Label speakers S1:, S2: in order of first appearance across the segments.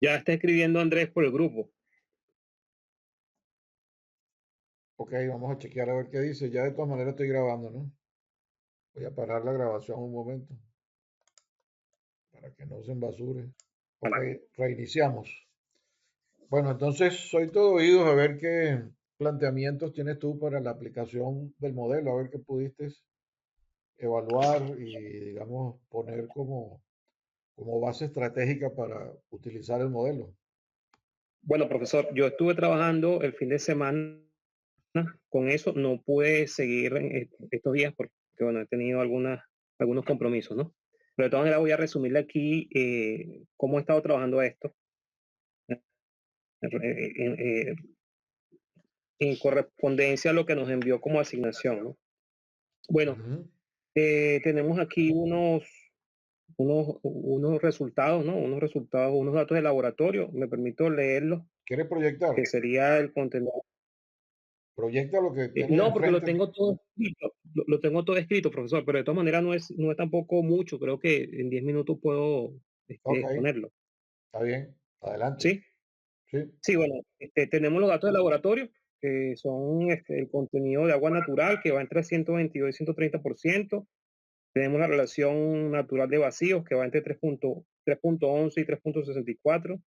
S1: Ya está escribiendo Andrés por el grupo.
S2: Ok, vamos a chequear a ver qué dice. Ya de todas maneras estoy grabando, ¿no? Voy a parar la grabación un momento para que no se embasure. Ok,
S1: Vale.
S2: reiniciamos. Bueno, entonces soy todo oídos a ver qué planteamientos tienes tú para la aplicación del modelo, a ver qué pudiste evaluar y, digamos, poner como base estratégica para utilizar el modelo.
S1: Bueno, profesor, yo estuve trabajando el fin de semana con eso. No pude seguir en estos días porque, bueno, he tenido algunos compromisos, ¿no? Pero de todas maneras voy a resumirle aquí cómo he estado trabajando esto en en correspondencia a lo que nos envió como asignación, ¿no? Bueno,
S2: Ujú.
S1: tenemos aquí unos resultados, ¿no? Unos resultados, unos datos de laboratorio. Me permito leerlos,
S2: ¿Quieres proyectar?
S1: que sería el contenido.
S2: Proyecta lo que tienes
S1: No, porque lo
S2: enfrente.
S1: tengo todo escrito, lo tengo todo escrito, profesor, pero de todas maneras no es tampoco mucho. Creo que en 10 minutos puedo
S2: Ok,
S1: exponerlo.
S2: está bien. Adelante.
S1: ¿Sí?
S2: Sí.
S1: Sí, bueno, tenemos los datos de laboratorio, que son el contenido de agua natural, que va entre 122 y 130%. Tenemos la relación natural de vacíos, que va entre 3.11 y 3.64.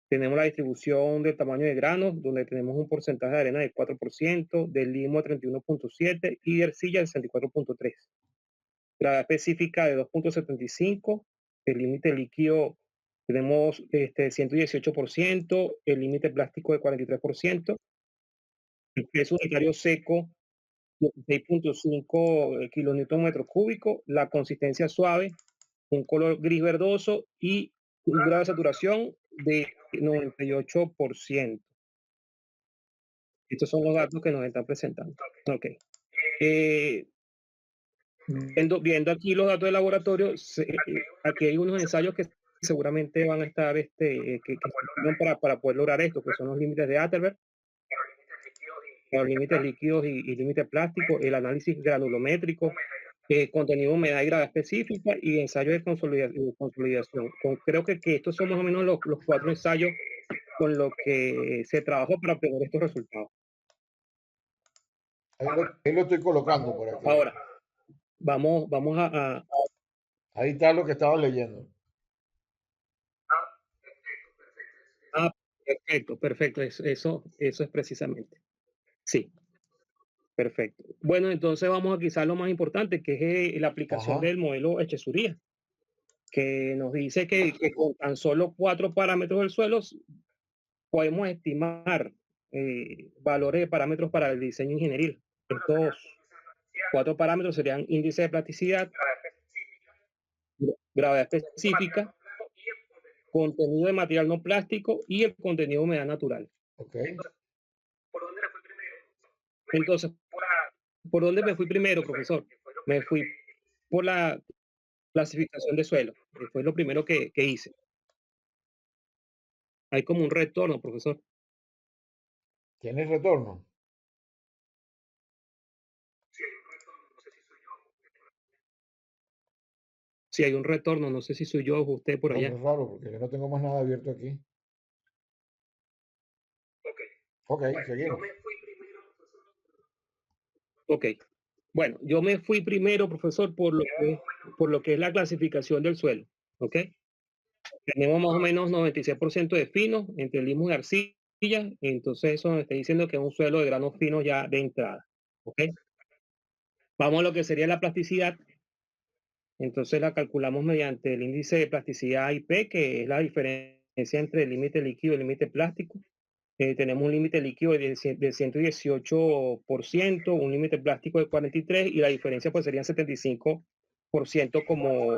S1: Tenemos la distribución del tamaño de granos, donde tenemos un porcentaje de arena del 4%, del limo de 31.7 y de arcilla del 64.3. Gravedad específica de 2.75. El límite líquido tenemos 118%, el límite plástico de 43%, el peso unitario seco 16.5 kilonewton metro cúbico, la consistencia suave, un color gris verdoso y un grado de saturación de 98%. Estos son los datos que nos están presentando. Ok. Eh, viendo aquí los datos de laboratorio, aquí hay unos ensayos que seguramente van a estar, que sirven para poder lograr esto, que son los límites de Atterberg, los límites líquidos y límites plásticos, el análisis granulométrico, contenido de humedad y gravedad específica y ensayo de consolidación. Creo que estos son más o menos los cuatro ensayos con los que se trabajó para obtener estos resultados.
S2: Ahí lo estoy colocando para que.
S1: Ahora, vamos
S2: Ahí está lo que estaba leyendo.
S1: ah, perfecto, perfecto. Eso es precisamente. Sí, perfecto. Bueno, entonces vamos a quizás lo más importante, que es la aplicación
S2: Ajá.
S1: del modelo Echesuría, que nos dice que con tan solo cuatro parámetros del suelo podemos estimar valores de parámetros para el diseño ingenieril. Estos cuatro parámetros serían índice de plasticidad, gravedad específica, contenido de material no plástico y el contenido de humedad natural.
S2: Ok.
S1: Entonces, ¿por dónde me fui primero, profesor? Me fui por la clasificación de suelo, que fue lo primero que hice. Hay como un retorno, profesor.
S2: ¿Tienes retorno?
S1: Si hay un retorno, no sé si soy yo o usted por
S2: No, qué
S1: allá.
S2: raro, porque yo no tengo más nada abierto aquí. Ok, seguimos.
S1: Ok. Bueno, yo me fui primero, profesor, por lo que es la clasificación del suelo. ¿Ok? Tenemos más o menos 96% de finos entre limos y arcilla, entonces eso nos está diciendo que es un suelo de granos finos ya de entrada. ¿Ok? Vamos a lo que sería la plasticidad. Entonces la calculamos mediante el índice de plasticidad IP, que es la diferencia entre el límite líquido y el límite plástico. Tenemos un límite líquido de 118%, un límite plástico de 43% y la diferencia pues serían 75% como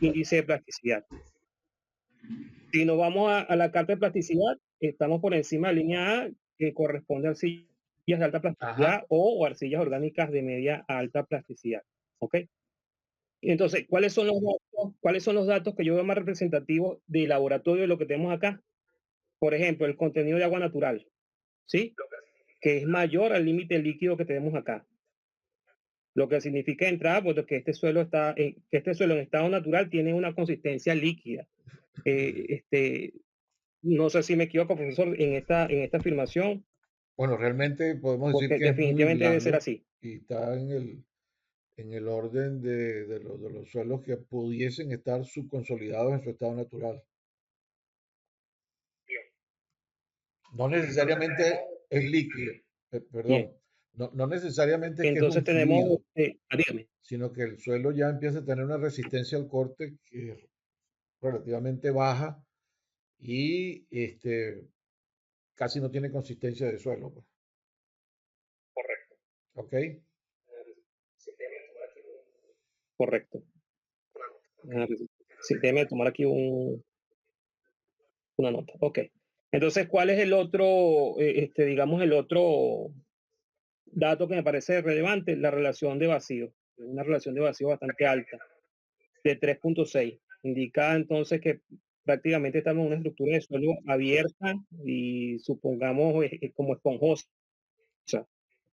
S1: índice de plasticidad. Si nos vamos a la carta de plasticidad, estamos por encima de la línea A, que corresponde a arcillas de alta
S2: Ajá.
S1: plasticidad o arcillas orgánicas de media a alta plasticidad. ¿Ok? Entonces, ¿cuáles son los datos que yo veo más representativos de laboratorio de lo que tenemos acá? Por ejemplo, el contenido de agua natural, ¿sí? Que es mayor al límite líquido que tenemos acá. Lo que significa de entrada, pues, que este suelo en estado natural tiene una consistencia líquida. No sé si me equivoco, profesor, en esta afirmación,
S2: Bueno, realmente podemos decir
S1: porque
S2: que es muy
S1: definitivamente debe ser
S2: blando
S1: así.
S2: y está en el orden de los suelos que pudiesen estar subconsolidados en su estado natural. No necesariamente es líquido,
S1: Bien.
S2: perdón, no necesariamente es que es
S1: Entonces
S2: un
S1: tenemos,
S2: fluido,
S1: dígame.
S2: sino que el suelo ya empieza a tener una resistencia al corte que es relativamente baja y casi no tiene consistencia de suelo, pues. ¿Ok?
S1: Correcto. Ah, sí, déjeme tomar aquí una nota. Ok. Entonces, ¿cuál es el otro, digamos, el otro dato que me parece relevante? La relación de vacío. Una relación de vacío bastante alta, de 3.6. Indica entonces que prácticamente estamos en una estructura de suelo abierta y supongamos como esponjosa. Ok,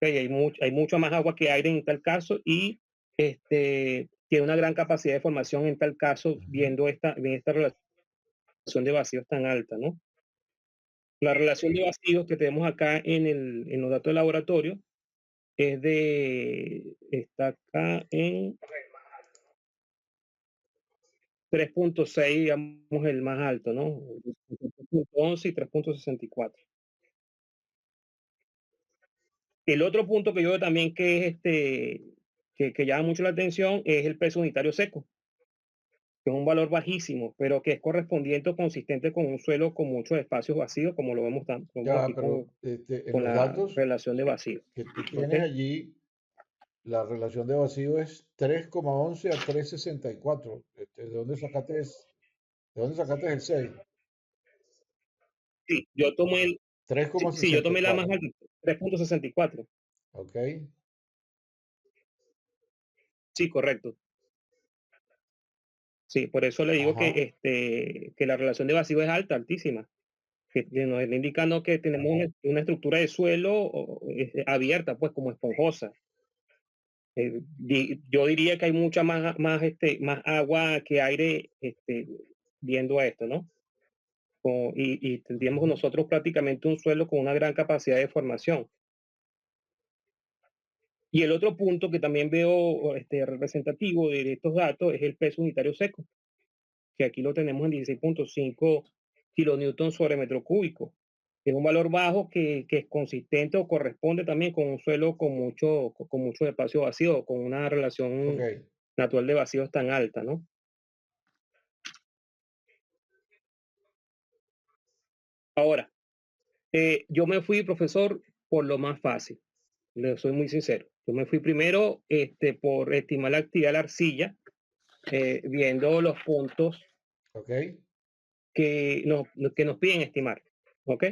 S1: hay mucha más agua que aire en tal caso y tiene una gran capacidad de formación en tal caso,
S2: Ujú.
S1: viendo esta relación de vacíos tan alta, ¿no? La relación de vacíos que tenemos acá en los datos de laboratorio está acá en 3.6, digamos, el más alto, ¿no? 3.11 y 3.64. El otro punto que yo veo también que es que llama mucho la atención es el peso unitario seco, que es un valor bajísimo, pero que es correspondiente o consistente con un suelo con muchos espacios vacíos, como lo vemos
S2: Ya,
S1: aquí
S2: pero en
S1: con
S2: los
S1: la
S2: datos
S1: relación de vacío.
S2: que tú
S1: ¿Ok?
S2: tienes allí, la relación de vacío es 3,11 a 3,64. ¿De dónde sacaste el 6?
S1: Sí, sí, yo tomé la más
S2: 3,64.
S1: alta, 3.64.
S2: ¿Ok?
S1: Sí, correcto. Sí, por eso le digo
S2: Ajá.
S1: que la relación de vacío es alta, altísima, que nos está indicando que tenemos una estructura de suelo abierta, pues como esponjosa. Yo diría que hay mucha más agua que aire viendo a esto, ¿no? Y tendríamos
S2: Ujú.
S1: nosotros prácticamente un suelo con una gran capacidad de formación. Y el otro punto que también veo representativo de estos datos es el peso unitario seco, que aquí lo tenemos en 16.5 kilonewton sobre metro cúbico. Es un valor bajo que es consistente o corresponde también con un suelo con mucho espacio vacío, con una
S2: Ok.
S1: relación natural de vacíos tan alta, ¿no? Ahora, yo me fui, profesor, por lo más fácil, le soy muy sincero. Yo me fui primero por estimar la actividad de la arcilla, viendo los puntos
S2: Ok.
S1: que nos piden estimar. ¿Ok?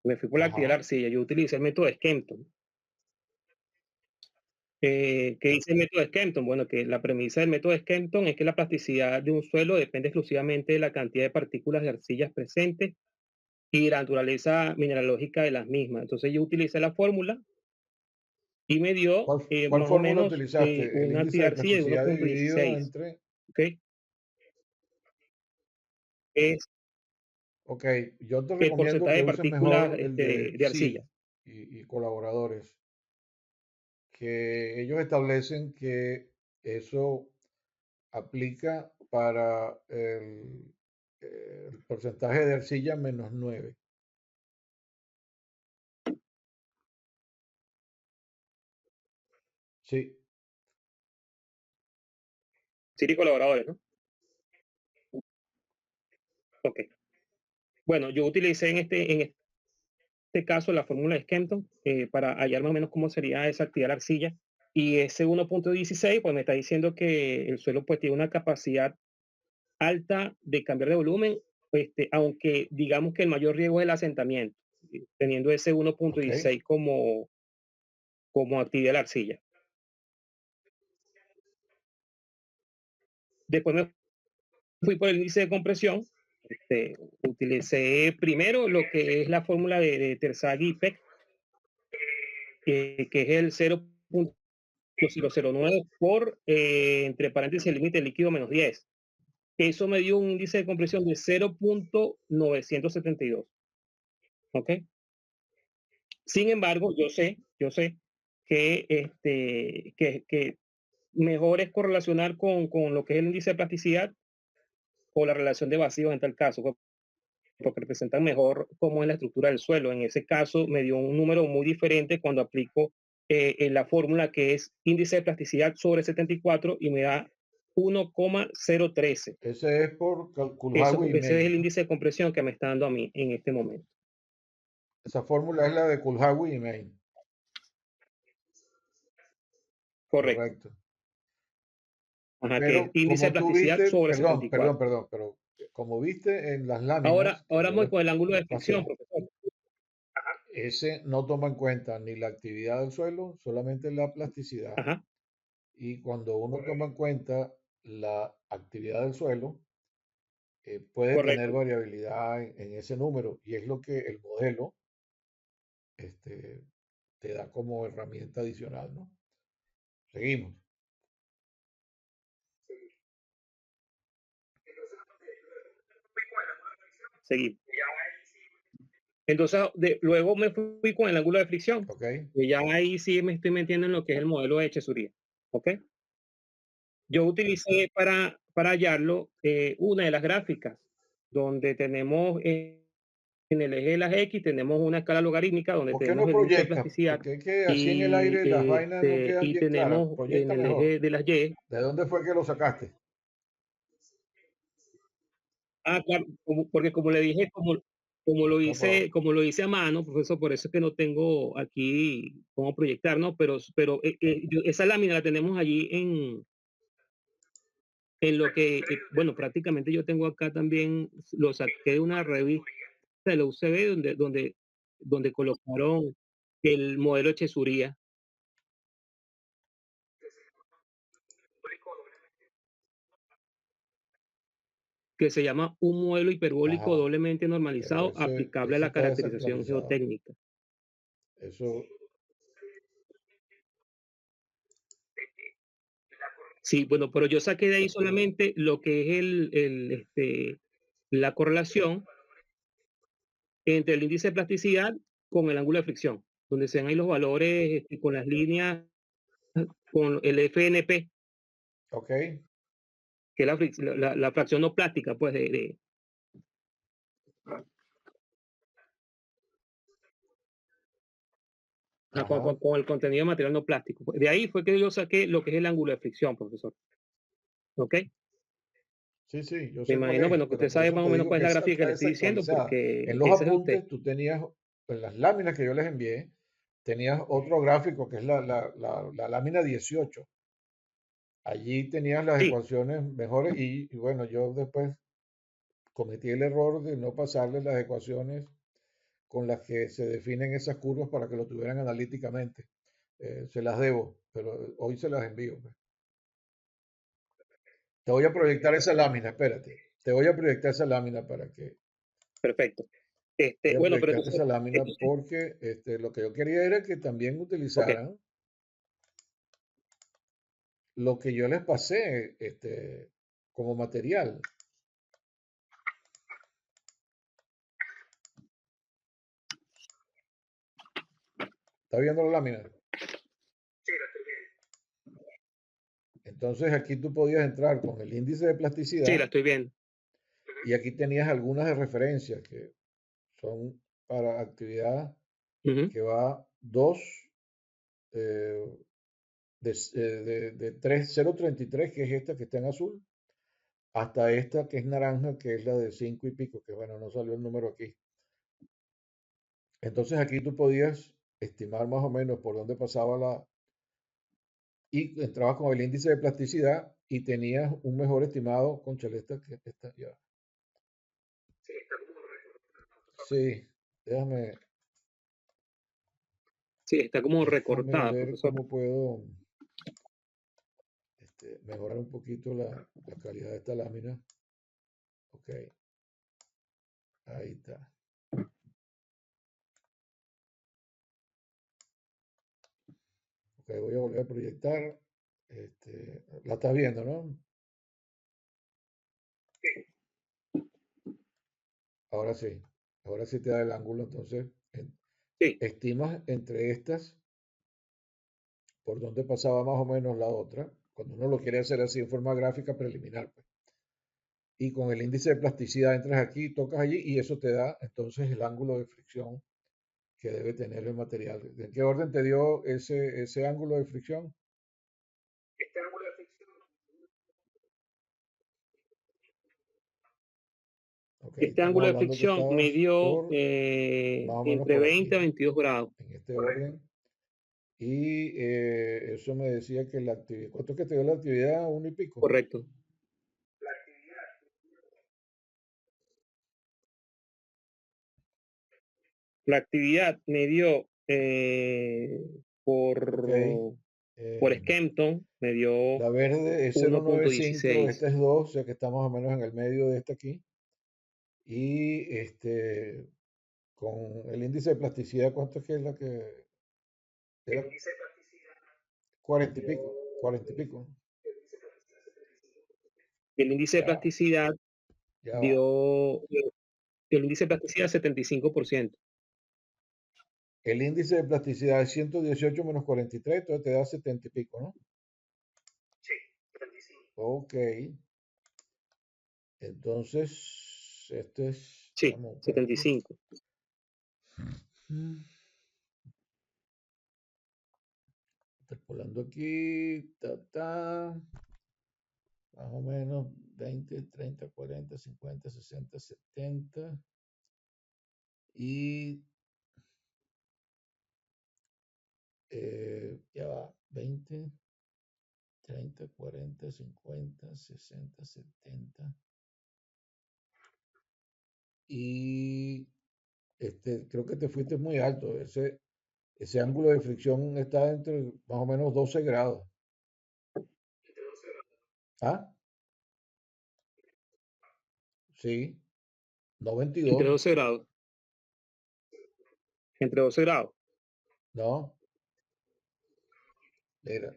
S1: Me fui por la actividad de la
S2: Ajá.
S1: arcilla. Yo utilicé el método de Skempton. ¿Qué dice el método de Skempton? Bueno, que la premisa del método de Skempton es que la plasticidad de un suelo depende exclusivamente de la cantidad de partículas de arcillas presentes y la naturaleza mineralógica de las mismas. Entonces yo utilicé la fórmula y me dio
S2: ¿Cuál
S1: más o
S2: fórmula
S1: menos
S2: utilizaste? El
S1: una
S2: índice
S1: actividad
S2: de
S1: de arcilla de
S2: plasticidad dividido
S1: 1.16.
S2: entre...
S1: ¿Ok? Es
S2: Ok, yo te
S1: el
S2: recomiendo
S1: porcentaje
S2: que
S1: de
S2: uses
S1: partículas
S2: mejor el de
S1: de
S2: SID
S1: arcilla.
S2: y colaboradores, que ellos establecen que eso aplica para el porcentaje de arcilla -9. Sí,
S1: Sí, colaboradores, ¿no? Ok. Bueno, yo utilicé en este caso la fórmula de Skempton para hallar más o menos cómo sería esa actividad de la arcilla. Y ese 1.16 pues me está diciendo que el suelo pues tiene una capacidad alta de cambiar de volumen, aunque digamos que el mayor riesgo es el asentamiento, teniendo ese
S2: ok,
S1: 1.16 como actividad de la arcilla. Después me fui por el índice de compresión, utilicé primero lo que es la fórmula de Terzaghi-Peck, que es el 0.009 por, entre paréntesis, el límite líquido -10. Eso me dio un índice de compresión de 0.972. ¿Ok? Sin embargo, yo sé que mejor es correlacionar con lo que es el índice de plasticidad o la relación de vacíos en tal caso, pues, porque representan mejor cómo es la estructura del suelo. En ese caso me dio un número muy diferente cuando aplico en la fórmula que es índice de plasticidad sobre 74 y me da 1,013.
S2: Ese es por Kulhawi y
S1: Ese es
S2: May,
S1: el
S2: ¿no?
S1: índice de compresión que me está dando a mí en este momento.
S2: Esa fórmula es la de Kulhawi y May.
S1: Correcto.
S2: Correcto.
S1: Ajá, que es
S2: Pero
S1: índice de
S2: como tú
S1: plasticidad
S2: viste,
S1: sobre
S2: perdón, perdón,
S1: 74.
S2: perdón, pero como viste en las
S1: Ahora,
S2: láminas que
S1: ahora
S2: yo
S1: vamos
S2: les
S1: con el ángulo de fricción,
S2: pasé,
S1: profesor.
S2: ese no toma en cuenta ni la actividad del suelo, solamente la plasticidad.
S1: Ajá,
S2: Y cuando uno toma en cuenta la actividad del suelo, puede tener
S1: correcto.
S2: variabilidad en ese número y es lo que el modelo este, te da como herramienta adicional, ¿no? Seguimos.
S1: Seguimos. Entonces, luego me fui con el ángulo de fricción.
S2: ¿Ok?
S1: Y ya ahí sí me estoy metiendo en lo que es el modelo de Chesuría. ¿Ok? Yo utilicé para hallarlo una de las gráficas, donde tenemos en el eje de las X, tenemos una escala logarítmica donde
S2: ¿Por qué
S1: tenemos
S2: no
S1: el índice de
S2: proyectas?
S1: plasticidad
S2: Porque es que así en el
S1: y,
S2: aire las vainas no quedan
S1: y
S2: bien claras.
S1: tenemos en
S2: Proyecta
S1: el
S2: mejor.
S1: eje de las Y.
S2: ¿De dónde fue que lo sacaste?
S1: Claro, porque como le dije,
S2: No, pero,
S1: como lo hice a mano, profesor, por eso es que no tengo aquí cómo proyectar, ¿no? Pero esa lámina la tenemos allí en lo que, bueno, prácticamente yo tengo acá también, lo saqué de una revista de la UCB donde colocaron el modelo Chesuría, que se llama un modelo hiperbólico
S2: ajá,
S1: doblemente
S2: pero
S1: normalizado aplicable a
S2: ese
S1: la
S2: está
S1: caracterización
S2: desactualizado.
S1: geotécnica.
S2: Eso,
S1: Sí, bueno, pero yo saqué de ahí solamente lo que es la correlación entre el índice de plasticidad con el ángulo de fricción, donde se ven ahí los valores con las líneas, con el FNP,
S2: ok,
S1: que es la fracción no plástica, pues,
S2: ajá.
S1: con el contenido de material no plástico. Pues, de ahí fue que yo saqué lo que es el ángulo de fricción, profesor. ¿Ok?
S2: Sí, sí, yo
S1: Me
S2: sé cuál
S1: imagino,
S2: es,
S1: bueno, que
S2: pero
S1: usted
S2: por
S1: sabe
S2: eso
S1: más o
S2: te
S1: menos
S2: digo
S1: cuál es
S2: que
S1: la
S2: esa
S1: gráfica que
S2: está
S1: le estoy diciendo,
S2: desactualizada. En
S1: porque
S2: los
S1: ese es de usted.
S2: apuntes tú tenías, en las láminas que yo les envié, tenías otro gráfico que es la lámina 18. Allí tenías las
S1: Sí,
S2: ecuaciones mejores y bueno, yo después cometí el error de no pasarles las ecuaciones con las que se definen esas curvas para que lo tuvieran analíticamente. Se las debo, pero hoy se las envío, pues. Te voy a proyectar esa lámina, espérate. Te voy a proyectar esa lámina para que
S1: perfecto.
S2: voy a
S1: Bueno, pero
S2: proyectarte
S1: entonces,
S2: esa lámina porque lo que yo quería era que también
S1: ok,
S2: utilizaran lo que yo les pasé como material. ¿Está viendo la lámina? Entonces aquí tú podías entrar con el índice de
S1: sí, la
S2: plasticidad
S1: estoy viendo.
S2: y aquí tenías algunas de referencia que son para actividad
S1: Ujú.
S2: que va 2 eh, de 3,033, que es esta que está en azul, hasta esta que es naranja, que es la de 5 y pico, que bueno, no salió el número aquí. Entonces aquí tú podías estimar más o menos por dónde pasaba y entrabas con el índice de plasticidad y tenías un mejor estimado con Chelesta que esta ya. Sí, déjame,
S1: Sí, está como
S2: déjame
S1: recortada,
S2: ver
S1: profesor.
S2: cómo puedo mejorar un poquito la calidad de esta lámina. Ok, ahí está. Ok, voy a volver a proyectar. La estás viendo, ¿no? Ahora sí te da el ángulo, entonces
S1: Sí,
S2: estimas entre estas por dónde pasaba más o menos la otra, cuando uno lo quiere hacer así en forma gráfica preliminar, pues. Y con el índice de plasticidad entras aquí, tocas allí y eso te da entonces el ángulo de fricción que debe tener el material. ¿En qué orden te dio ese ángulo de fricción? Ok,
S1: este
S2: estamos
S1: ángulo de
S2: hablando que
S1: fricción me
S2: estabas
S1: dio
S2: por más o menos
S1: entre
S2: por
S1: 20
S2: aquí,
S1: a 22 grados.
S2: en este orden. Y eso me decía que la actividad, ¿cuánto es que te dio la actividad? Uno y pico.
S1: Correcto. La actividad me dio
S2: Ok.
S1: por
S2: eh,
S1: Skempton, me dio
S2: la verde es 0,95,
S1: 1.16.
S2: esta es 2, o sea que estamos más o menos en el medio de esta aquí. Y con el índice de plasticidad, ¿cuánto es que es la que era? 40 y pico, 40 y pico.
S1: El índice de
S2: Ya,
S1: plasticidad
S2: ya va.
S1: dio, el índice de plasticidad 75%.
S2: El índice de plasticidad es 118 menos 43, entonces te da 70 y pico, ¿no? Ok, entonces, este es,
S1: Sí,
S2: vamos a buscar aquí.
S1: 75.
S2: Mm, Interpolando aquí, más o menos 20, 30, 40, 50, 60, 70 y ya va, 20, 30, 40, 50, 60, 70 y creo que te fuiste muy alto. Ese ángulo de fricción está entre más o menos 12 grados. ¿Ah? Sí, no
S1: Entre
S2: 22,
S1: 12 grados. Entre 12 grados.
S2: no, mira,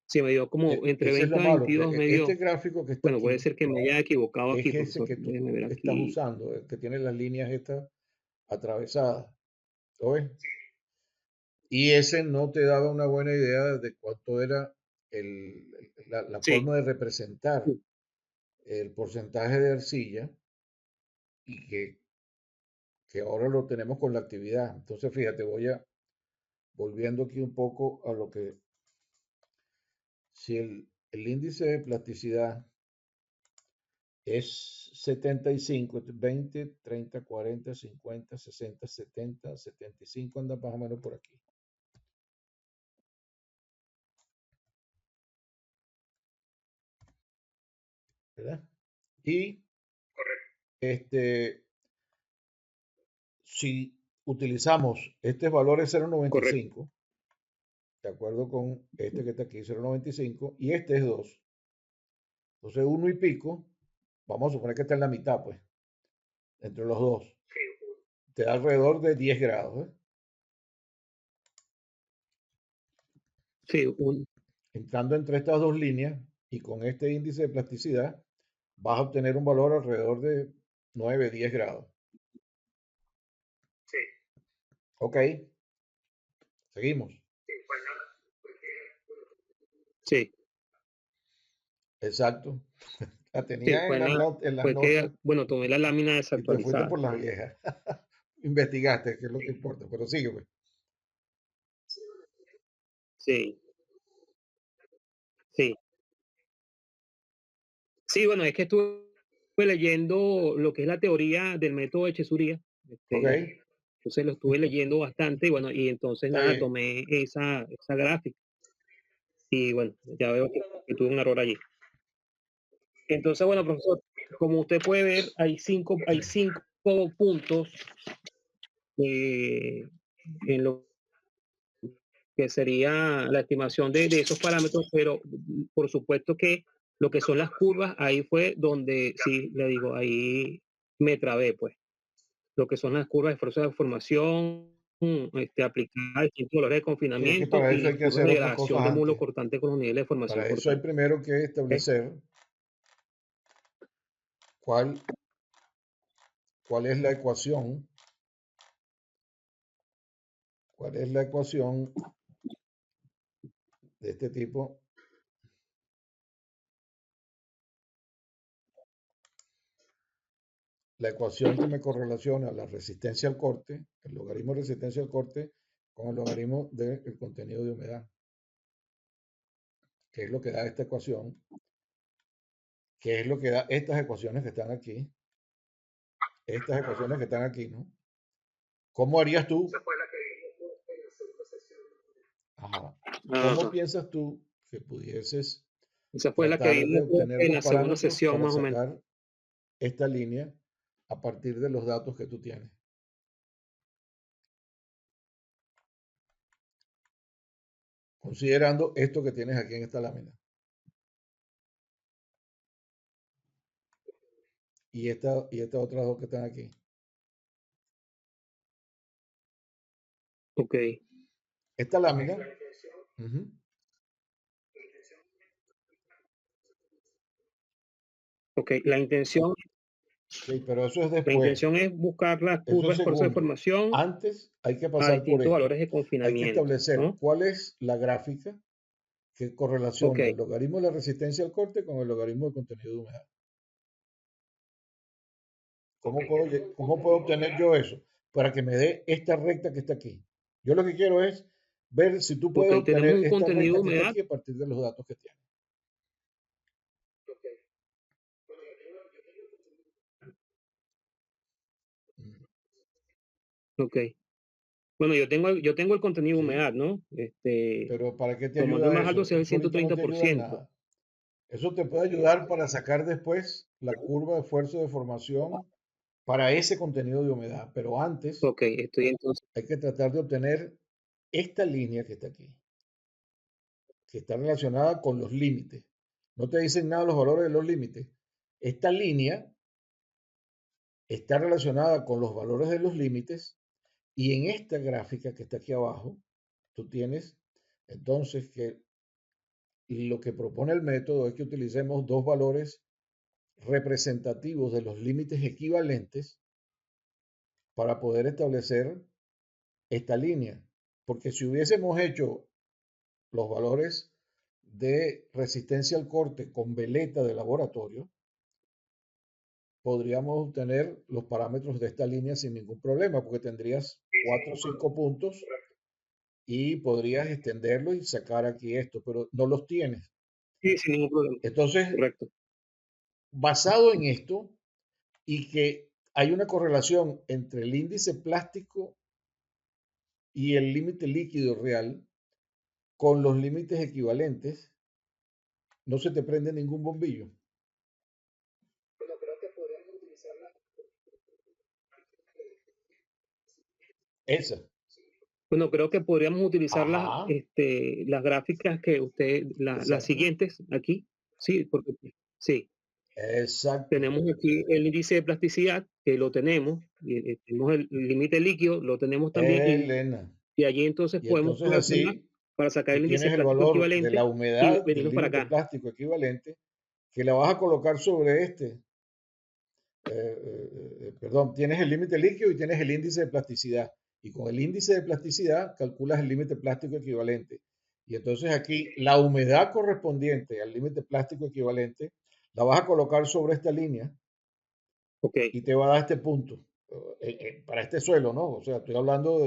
S1: Sí, me dio como entre
S2: ese es lo
S1: 20 a
S2: malo, que
S1: 22, me
S2: este
S1: dio.
S2: gráfico que está
S1: Bueno, puede
S2: aquí
S1: ser que me haya equivocado
S2: es
S1: aquí,
S2: ese
S1: profesor.
S2: que tú
S1: Déjeme ver
S2: estás
S1: aquí.
S2: usando, el que tiene las líneas estas atravesadas. ¿Lo ves? Y ese no te daba una buena idea de cuánto era la
S1: Sí,
S2: forma de representar
S1: sí,
S2: el porcentaje de arcilla y que ahora lo tenemos con la actividad. Entonces, fíjate, volviendo aquí un poco a lo que, si el índice de plasticidad es 75, 20, 30, 40, 50, 60, 70, 75, anda más o menos por aquí, ¿verdad? Y este, si utilizamos este valor es
S1: correcto.
S2: 0,95, de acuerdo con este que está aquí, 0,95, y este es 2. Entonces, uno y pico, vamos a suponer que está en la mitad, pues, entre los dos. Te da alrededor de 10 grados, ¿eh?
S1: Sí,
S2: Entrando entre estas dos líneas y con este índice de plasticidad, vas a obtener un valor alrededor de 9, 10 grados. Ok, seguimos.
S1: sí,
S2: Exacto. La
S1: sí,
S2: tenía en las
S1: fue que,
S2: notas
S1: bueno, tomé la lámina
S2: y te fuiste
S1: desactualizada.
S2: por las viejas. Investigaste, que es lo que importa, pero sigue, pues.
S1: Sí, sí. Sí, bueno, es que estuve leyendo lo que es la teoría del método de Chesuría.
S2: Ok,
S1: Entonces lo estuve leyendo bastante y bueno, y entonces
S2: está
S1: nada,
S2: bien.
S1: tomé esa gráfica y bueno, ya veo que tuve un error allí. Entonces, bueno, profesor, como usted puede ver, hay cinco puntos eh, en lo que sería la estimación de esos parámetros, pero por supuesto que lo que son las curvas, ahí fue donde, sí, le digo, ahí me trabé, pues. Lo que son las curvas de fuerza de formación, aplicadas a distintos valores de
S2: Sí, es que
S1: confinamiento
S2: para
S1: y
S2: eso
S1: las
S2: hay que
S1: curvas
S2: hacer
S1: de
S2: otras
S1: gradación
S2: cosas
S1: de módulo
S2: antes.
S1: cortante con los niveles de formación
S2: Para eso hay
S1: cortante.
S2: primero que
S1: ¿Ok?
S2: establecer ¿Cuál es la ecuación? ¿Cuál es la ecuación de este tipo? La ecuación que me correlaciona la resistencia al corte, el logaritmo de resistencia al corte, con el logaritmo del contenido de humedad, que es lo que da esta ecuación, que es lo que da estas ecuaciones que están aquí, ¿no? ¿Cómo harías tú? Ajá. ¿Cómo
S1: Ajá.
S2: piensas tú que pudieses
S1: Esa fue la que
S2: tratar de
S1: vimos
S2: obtener
S1: en
S2: los
S1: la segunda
S2: parámetros
S1: sesión,
S2: para
S1: más o menos.
S2: sacar esta línea a partir de los datos que tú tienes? Considerando esto que tienes aquí en esta lámina y estas otras dos que están aquí.
S1: Ok,
S2: Esta lámina, ujú,
S1: ok.
S2: sí, pero eso es
S1: La
S2: después,
S1: intención es buscar la
S2: eso
S1: curva
S2: es
S1: de esfuerzo de
S2: segundo.
S1: formación
S2: Antes hay que
S1: a
S2: pasar por
S1: distintos
S2: esto.
S1: valores de
S2: Hay que
S1: confinamiento,
S2: establecer
S1: ¿no?
S2: cuál es la gráfica que
S1: Ok,
S2: correlaciona el logaritmo de la resistencia al corte con el logaritmo del contenido de humedad. ¿Cómo puedo obtener yo eso? Para que me dé esta recta que está aquí. Yo lo que quiero es ver si tú
S1: ok.
S2: puedes
S1: Tenemos
S2: obtener
S1: un
S2: esta
S1: contenido de
S2: recta que está
S1: humedad.
S2: aquí a partir de los datos que tienes.
S1: Ok. Bueno, yo tengo el contenido de
S2: ¿Sí?
S1: humedad, ¿no?
S2: Pero ¿para qué te
S1: Tomando el
S2: ayuda
S1: más alto
S2: eso?
S1: es el
S2: Eso
S1: ciento
S2: ahorita no
S1: treinta
S2: te
S1: por
S2: ayuda en
S1: ciento.
S2: nada. Eso te puede ayudar para sacar después la curva de esfuerzo de formación para ese contenido de humedad. Pero antes
S1: Ok, estoy entonces.
S2: hay que tratar de obtener esta línea que está aquí, que está relacionada con los límites. No te dicen nada los valores de los límites. Esta línea está relacionada con los valores de los límites y en esta gráfica que está aquí abajo, tú tienes entonces que lo que propone el método es que utilicemos dos valores representativos de los límites equivalentes para poder establecer esta línea. Porque si hubiésemos hecho los valores de resistencia al corte con veleta de laboratorio, podríamos obtener los parámetros de esta línea sin ningún problema, porque tendrías 4 o 5 puntos y podrías extenderlo y sacar aquí esto, pero no los tienes.
S1: Sí, sin ningún problema.
S2: Entonces,
S1: Correcto.
S2: basado en esto y que hay una correlación entre el índice plástico y el límite líquido real con los límites equivalentes, no se te prende ningún bombillo. Esa.
S1: Bueno, creo que podríamos utilizar
S2: Ajá,
S1: las gráficas que las
S2: exacto.
S1: siguientes aquí. Sí, porque sí,
S2: Exacto.
S1: tenemos aquí el índice de plasticidad, que lo tenemos, y, tenemos el límite líquido, lo tenemos también,
S2: Elena.
S1: y allí entonces
S2: Y
S1: podemos
S2: entonces
S1: correlacionar
S2: así
S1: para sacar
S2: tú
S1: el índice
S2: tienes el
S1: plástico
S2: valor de la
S1: equivalente y
S2: humedad del
S1: venirnos para
S2: límite
S1: acá.
S2: plástico equivalente que la vas a colocar sobre este. Perdón, tienes el límite líquido y tienes el índice de plasticidad. Y con el índice de plasticidad calculas el límite plástico equivalente. Y entonces aquí la humedad correspondiente al límite plástico equivalente la vas a colocar sobre esta línea
S1: Ok,
S2: y te va a dar este punto para este suelo, ¿no? O sea, estoy hablando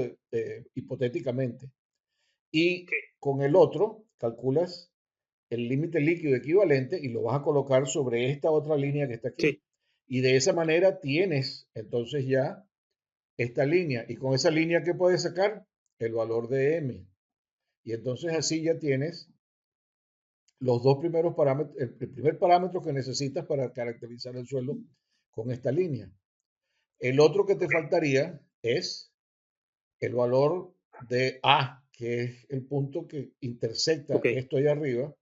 S2: hipotéticamente. Y con el otro calculas el límite líquido equivalente y lo vas a colocar sobre esta otra línea que está aquí.
S1: sí,
S2: Y de esa manera tienes entonces ya esta línea. Y con esa línea, ¿qué puedes sacar? El valor de M. Y entonces así ya tienes los dos primeros parámetros, el primer parámetro que necesitas para caracterizar el suelo con esta línea. El otro que te faltaría es el valor de A, que es el punto que intersecta
S1: ok,
S2: esto allá arriba.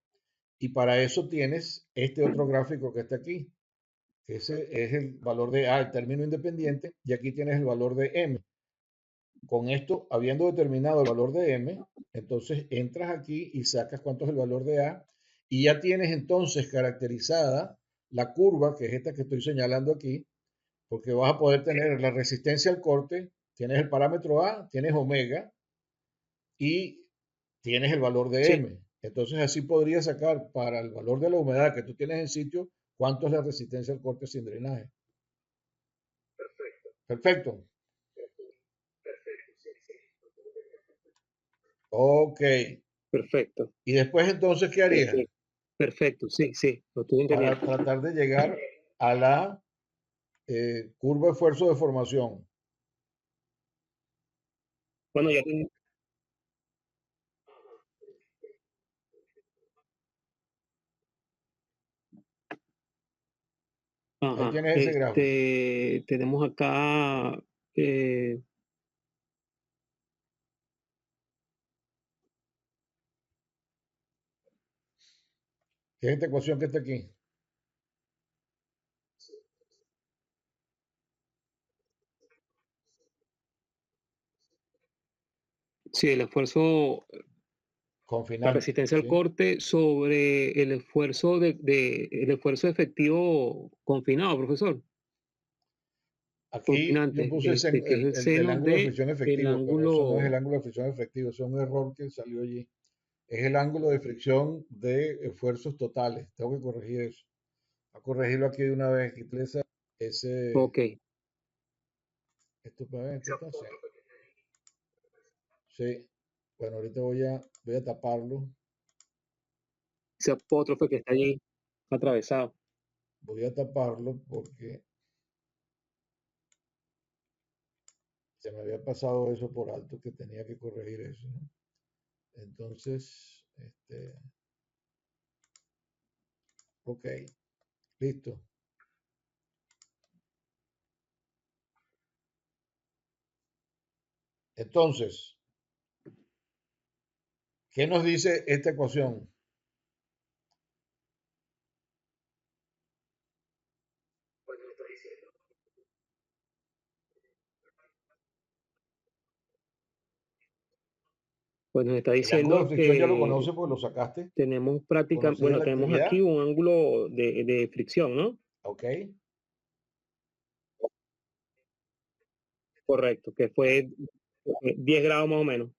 S2: Y para eso tienes este otro gráfico que está aquí. Ese es el valor de A, el término independiente, y aquí tienes el valor de M. Con esto, habiendo determinado el valor de M, entonces entras aquí y sacas cuánto es el valor de A, y ya tienes entonces caracterizada la curva, que es esta que estoy señalando aquí, porque vas a poder tener la resistencia al corte, tienes el parámetro A, tienes omega y tienes el valor de
S1: Sí,
S2: M. Entonces así podrías sacar para el valor de la humedad que tú tienes en sitio, cuánto es la resistencia al corte sin drenaje. Perfecto. Ok.
S1: perfecto.
S2: Y después entonces, ¿qué harías?
S1: Perfecto, perfecto, sí, sí, lo estoy entendiendo.
S2: Para tratar de llegar a la curva de esfuerzo de formación.
S1: Bueno, ya
S2: Ahí
S1: ajá,
S2: tienes ese gráfico.
S1: tenemos acá, eh,
S2: ¿Qué es esta ecuación que está aquí?
S1: sí, el esfuerzo, la
S2: Confinante,
S1: resistencia al
S2: ¿sí?
S1: corte sobre el esfuerzo el esfuerzo efectivo confinado, profesor.
S2: Aquí yo
S1: Confinante,
S2: puse
S1: que es el
S2: el
S1: seno
S2: ángulo de
S1: de
S2: fricción
S1: el
S2: efectivo, pero eso no es el
S1: ángulo,
S2: ángulo de fricción efectivo, eso es un error que salió allí. Es el ángulo de fricción de esfuerzos totales. Tengo que corregir eso. A corregirlo aquí de una vez. Quitarle ese,
S1: ok,
S2: esto para ver, esto está, sí. Sí. Bueno, ahorita voy a taparlo.
S1: ese apóstrofe que está allí atravesado.
S2: Voy a taparlo porque se me había pasado eso por alto que tenía que corregir eso, ¿no? Entonces, ok, listo. Entonces, ¿qué nos dice esta ecuación?
S1: Pues nos está
S2: El ángulo de
S1: diciendo
S2: fricción ya lo
S1: que
S2: conoce porque lo sacaste.
S1: tenemos práctica,
S2: Conoces
S1: bueno,
S2: la
S1: tenemos aquí
S2: actividad,
S1: un ángulo de fricción, ¿no?
S2: ok.
S1: Correcto, que fue 10 grados más o menos.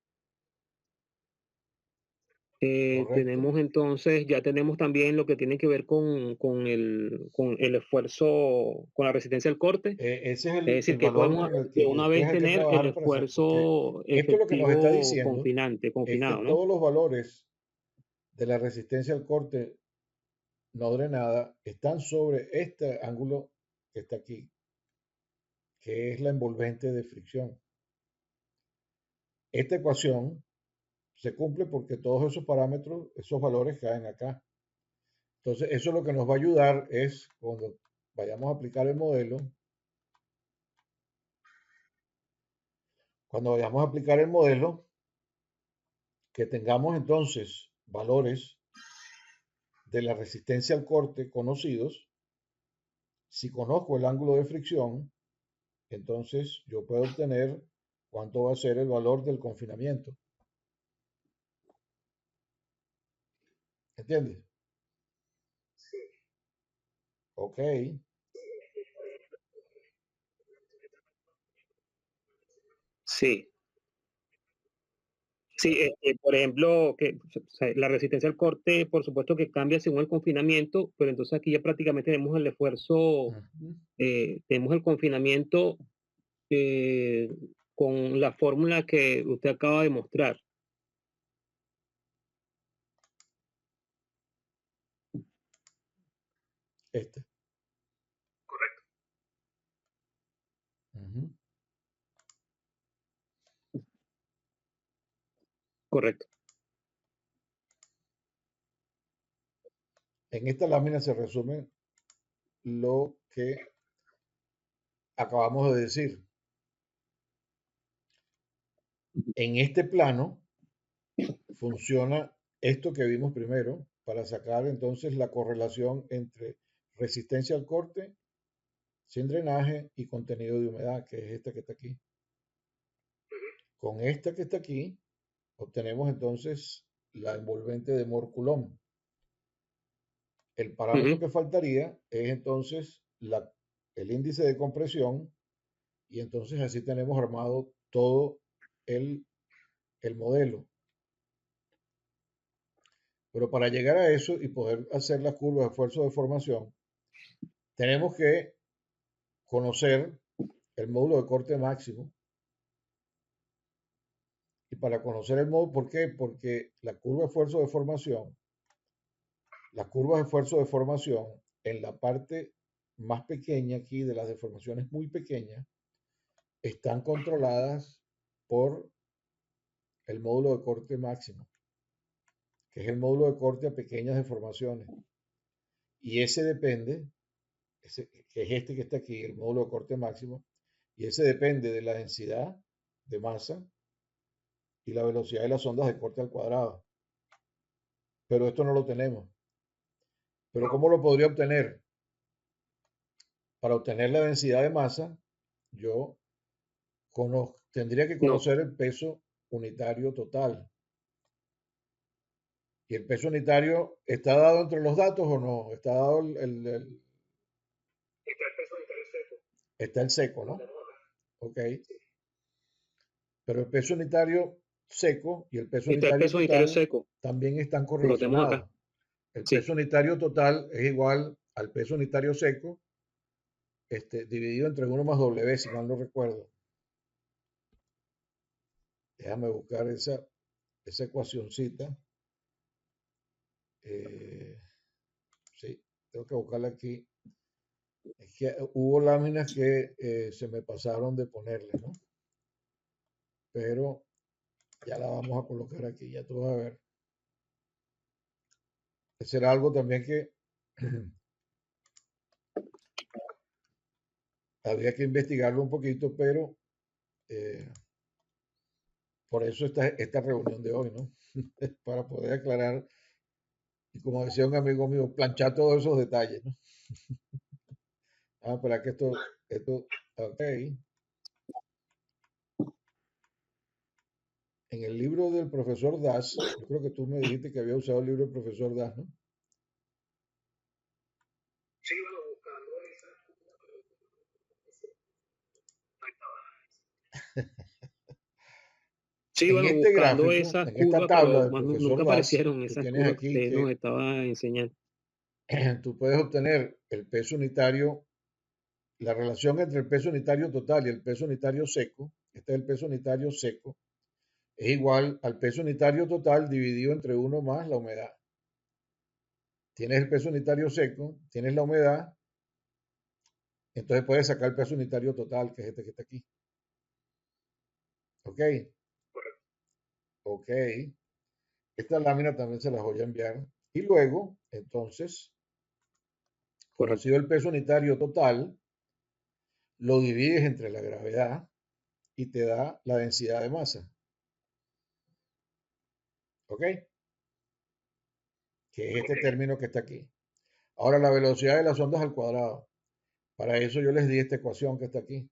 S2: Correcto.
S1: Tenemos entonces, ya tenemos también lo que tiene que ver con el esfuerzo, con la resistencia al corte.
S2: Ese es
S1: Es decir,
S2: el
S1: que
S2: valor
S1: podemos
S2: con el
S1: de
S2: que
S1: una
S2: después
S1: vez
S2: hay que
S1: tener el
S2: trabajar para hacer, porque
S1: esfuerzo
S2: esto lo que nos está
S1: efectivo
S2: diciendo es que
S1: confinado, ¿no?
S2: todos los valores de la resistencia al corte no drenada están sobre este ángulo que está aquí, que es la envolvente de fricción. Esta ecuación se cumple porque todos esos parámetros, esos valores caen acá. Entonces, eso lo que nos va a ayudar es cuando vayamos a aplicar el modelo, cuando vayamos a aplicar el modelo, que tengamos entonces valores de la resistencia al corte conocidos. Si conozco el ángulo de fricción, entonces yo puedo obtener cuánto va a ser el valor del confinamiento. ¿Entiendes? Ok.
S1: Sí, sí, por ejemplo, que o sea, la resistencia al corte, por supuesto que cambia según el confinamiento, pero entonces aquí ya prácticamente tenemos el esfuerzo,
S2: Ujú.
S1: tenemos el confinamiento eh, con la fórmula que usted acaba de mostrar.
S2: Este. Ujú.
S1: Correcto.
S2: En esta lámina se resume lo que acabamos de decir. En este plano funciona esto que vimos primero para sacar entonces la correlación entre resistencia al corte sin drenaje y contenido de humedad, que es esta que está aquí. Con esta que está aquí, obtenemos entonces la envolvente de Mohr-Coulomb. el parámetro que faltaría es entonces el índice de compresión, y entonces así tenemos armado todo el modelo. Pero para llegar a eso y poder hacer las curvas de esfuerzo de formación, tenemos que conocer el módulo de corte máximo. Y para conocer el módulo, ¿por qué? Porque la curva de esfuerzo de formación, las curvas de esfuerzo de formación en la parte más pequeña aquí de las deformaciones muy pequeñas están controladas por el módulo de corte máximo, que es el módulo de corte a pequeñas deformaciones. Y ese depende, que es este que está aquí, el módulo de corte máximo, y ese depende de la densidad de masa y la velocidad de las ondas de corte al cuadrado. Pero esto no lo tenemos. Pero ¿cómo lo podría obtener? Para obtener la densidad de masa, yo tendría que
S1: No,
S2: conocer el peso unitario total. ¿Y el peso unitario está dado entre los datos o no? Está dado está el seco, ¿no? Ok. Pero el peso unitario seco y el peso
S1: está el
S2: unitario
S1: peso unitario
S2: total
S1: seco,
S2: también están
S1: lo tenemos acá.
S2: correlacionados. El
S1: Sí,
S2: peso unitario total es igual al peso unitario seco, dividido entre 1 más W, si mal no recuerdo. Déjame buscar esa ecuacioncita. Sí, tengo que buscarla aquí. Es que hubo láminas que se me pasaron de ponerle, ¿no? Pero ya la vamos a colocar aquí, ya tú vas a ver. Será algo también que habría que investigarlo un poquito, pero eh, por eso esta reunión de hoy, ¿no? Para poder aclarar y, como decía un amigo mío, planchar todos esos detalles, ¿no? Para que ok. En el libro del profesor Das, yo creo que tú me dijiste que había usado el libro del profesor Das, ¿no?
S1: sí,
S2: En
S1: bueno,
S2: este
S1: buscando
S2: gráfico,
S1: esas
S2: en esta
S1: curvas,
S2: tabla
S1: pero
S2: del
S1: más
S2: profesor
S1: nunca
S2: Das,
S1: aparecieron
S2: tú
S1: esas
S2: tienes
S1: curvas que
S2: aquí
S1: usted nos
S2: que
S1: estaba enseñando.
S2: tú puedes obtener el peso unitario, la relación entre el peso unitario total y el peso unitario seco. Este es el peso unitario seco. Es igual al peso unitario total dividido entre 1 más la humedad. Tienes el peso unitario seco, tienes la humedad, entonces puedes sacar el peso unitario total, que es este que está aquí. ¿Ok? Ok. Esta lámina también se las voy a enviar. Y luego, entonces,
S1: Correcto,
S2: conocido el peso unitario total, lo divides entre la gravedad y te da la densidad de masa. ¿Ok? Que es este término que está aquí. Ahora, la velocidad de las ondas al cuadrado. Para eso yo les di esta ecuación que está aquí,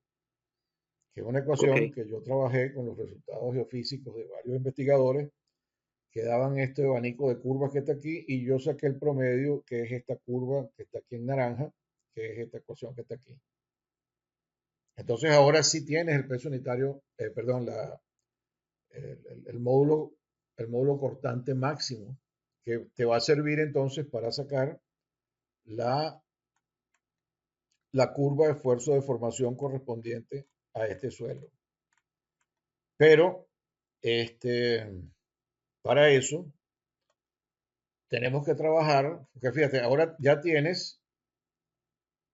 S2: que es una
S1: ok,
S2: ecuación que yo trabajé con los resultados geofísicos de varios investigadores que daban este abanico de curvas que está aquí, y yo saqué el promedio, que es esta curva que está aquí en naranja, que es esta ecuación que está aquí. Entonces ahora sí tienes el peso unitario, perdón, el módulo, el módulo cortante máximo, que te va a servir entonces para sacar la, la curva de esfuerzo de formación correspondiente a este suelo. Pero para eso tenemos que trabajar, porque fíjate, ahora ya tienes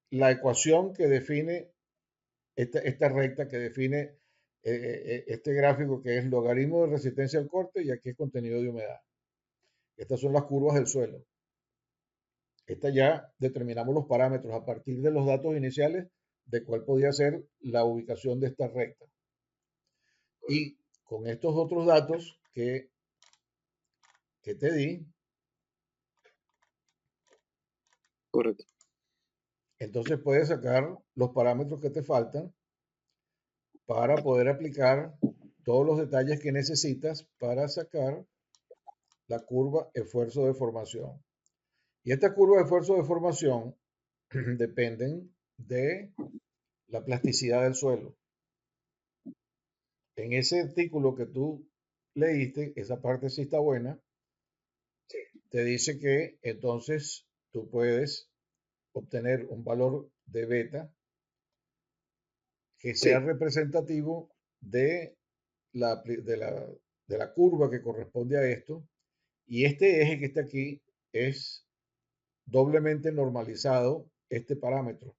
S2: la ecuación que define esta recta, que define este gráfico, que es logaritmo de resistencia al corte, y aquí es contenido de humedad. Estas son las curvas del suelo. Esta ya determinamos los parámetros a partir de los datos iniciales de cuál podía ser la ubicación de esta recta. Y con estos otros datos que te di,
S1: correcto.
S2: entonces puedes sacar los parámetros que te faltan para poder aplicar todos los detalles que necesitas para sacar la curva esfuerzo de formación. Y estas curvas de esfuerzo de formación dependen de la plasticidad del suelo. En ese artículo que tú leíste, esa parte sí está buena, te dice que entonces tú puedes obtener un valor de beta que sea
S1: Sí,
S2: representativo de de la curva que corresponde a esto. Y este eje que está aquí es doblemente normalizado, este parámetro.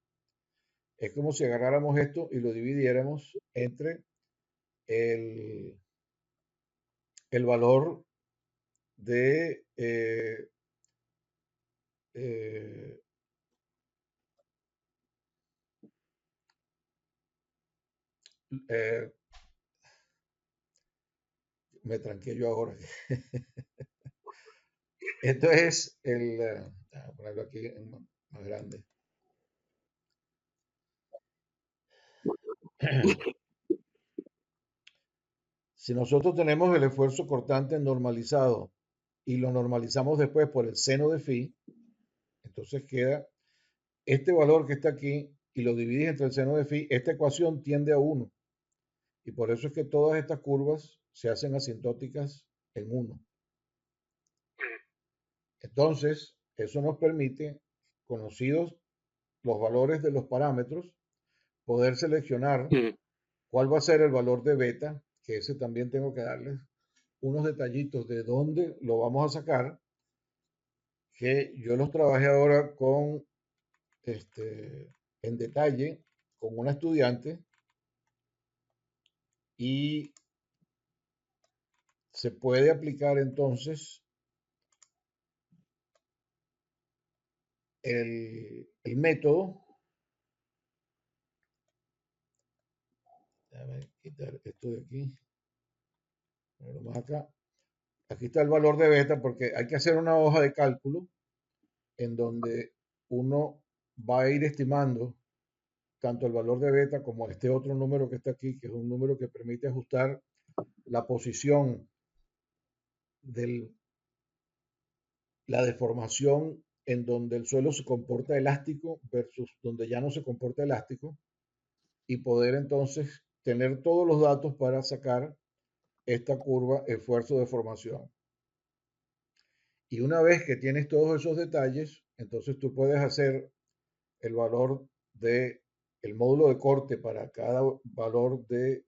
S2: Es como si agarráramos esto y lo dividiéramos entre el, el valor de eh, eh, me tranqué yo ahora. Esto es voy a ponerlo aquí más grande. Si nosotros tenemos el esfuerzo cortante normalizado y lo normalizamos después por el seno de phi, entonces queda este valor que está aquí y lo divides entre el seno de phi, esta ecuación tiende a 1. Y por eso es que todas estas curvas se hacen asintóticas en 1. Entonces, eso nos permite, conocidos los valores de los parámetros, poder seleccionar
S1: mm,
S2: cuál va a ser el valor de beta, que ese también tengo que darles unos detallitos de dónde lo vamos a sacar, que yo los trabajé ahora con en detalle con una estudiante y se puede aplicar entonces el método. Déjame quitar esto de aquí. Ponerlo más acá. Aquí está el valor de beta porque hay que hacer una hoja de cálculo en donde uno va a ir estimando tanto el valor de beta como este otro número que está aquí, que es un número que permite ajustar la posición de la deformación en donde el suelo se comporta elástico versus donde ya no se comporta elástico y poder entonces tener todos los datos para sacar esta curva esfuerzo de formación. Y una vez que tienes todos esos detalles, entonces tú puedes hacer el valor de el módulo de corte para cada valor eh,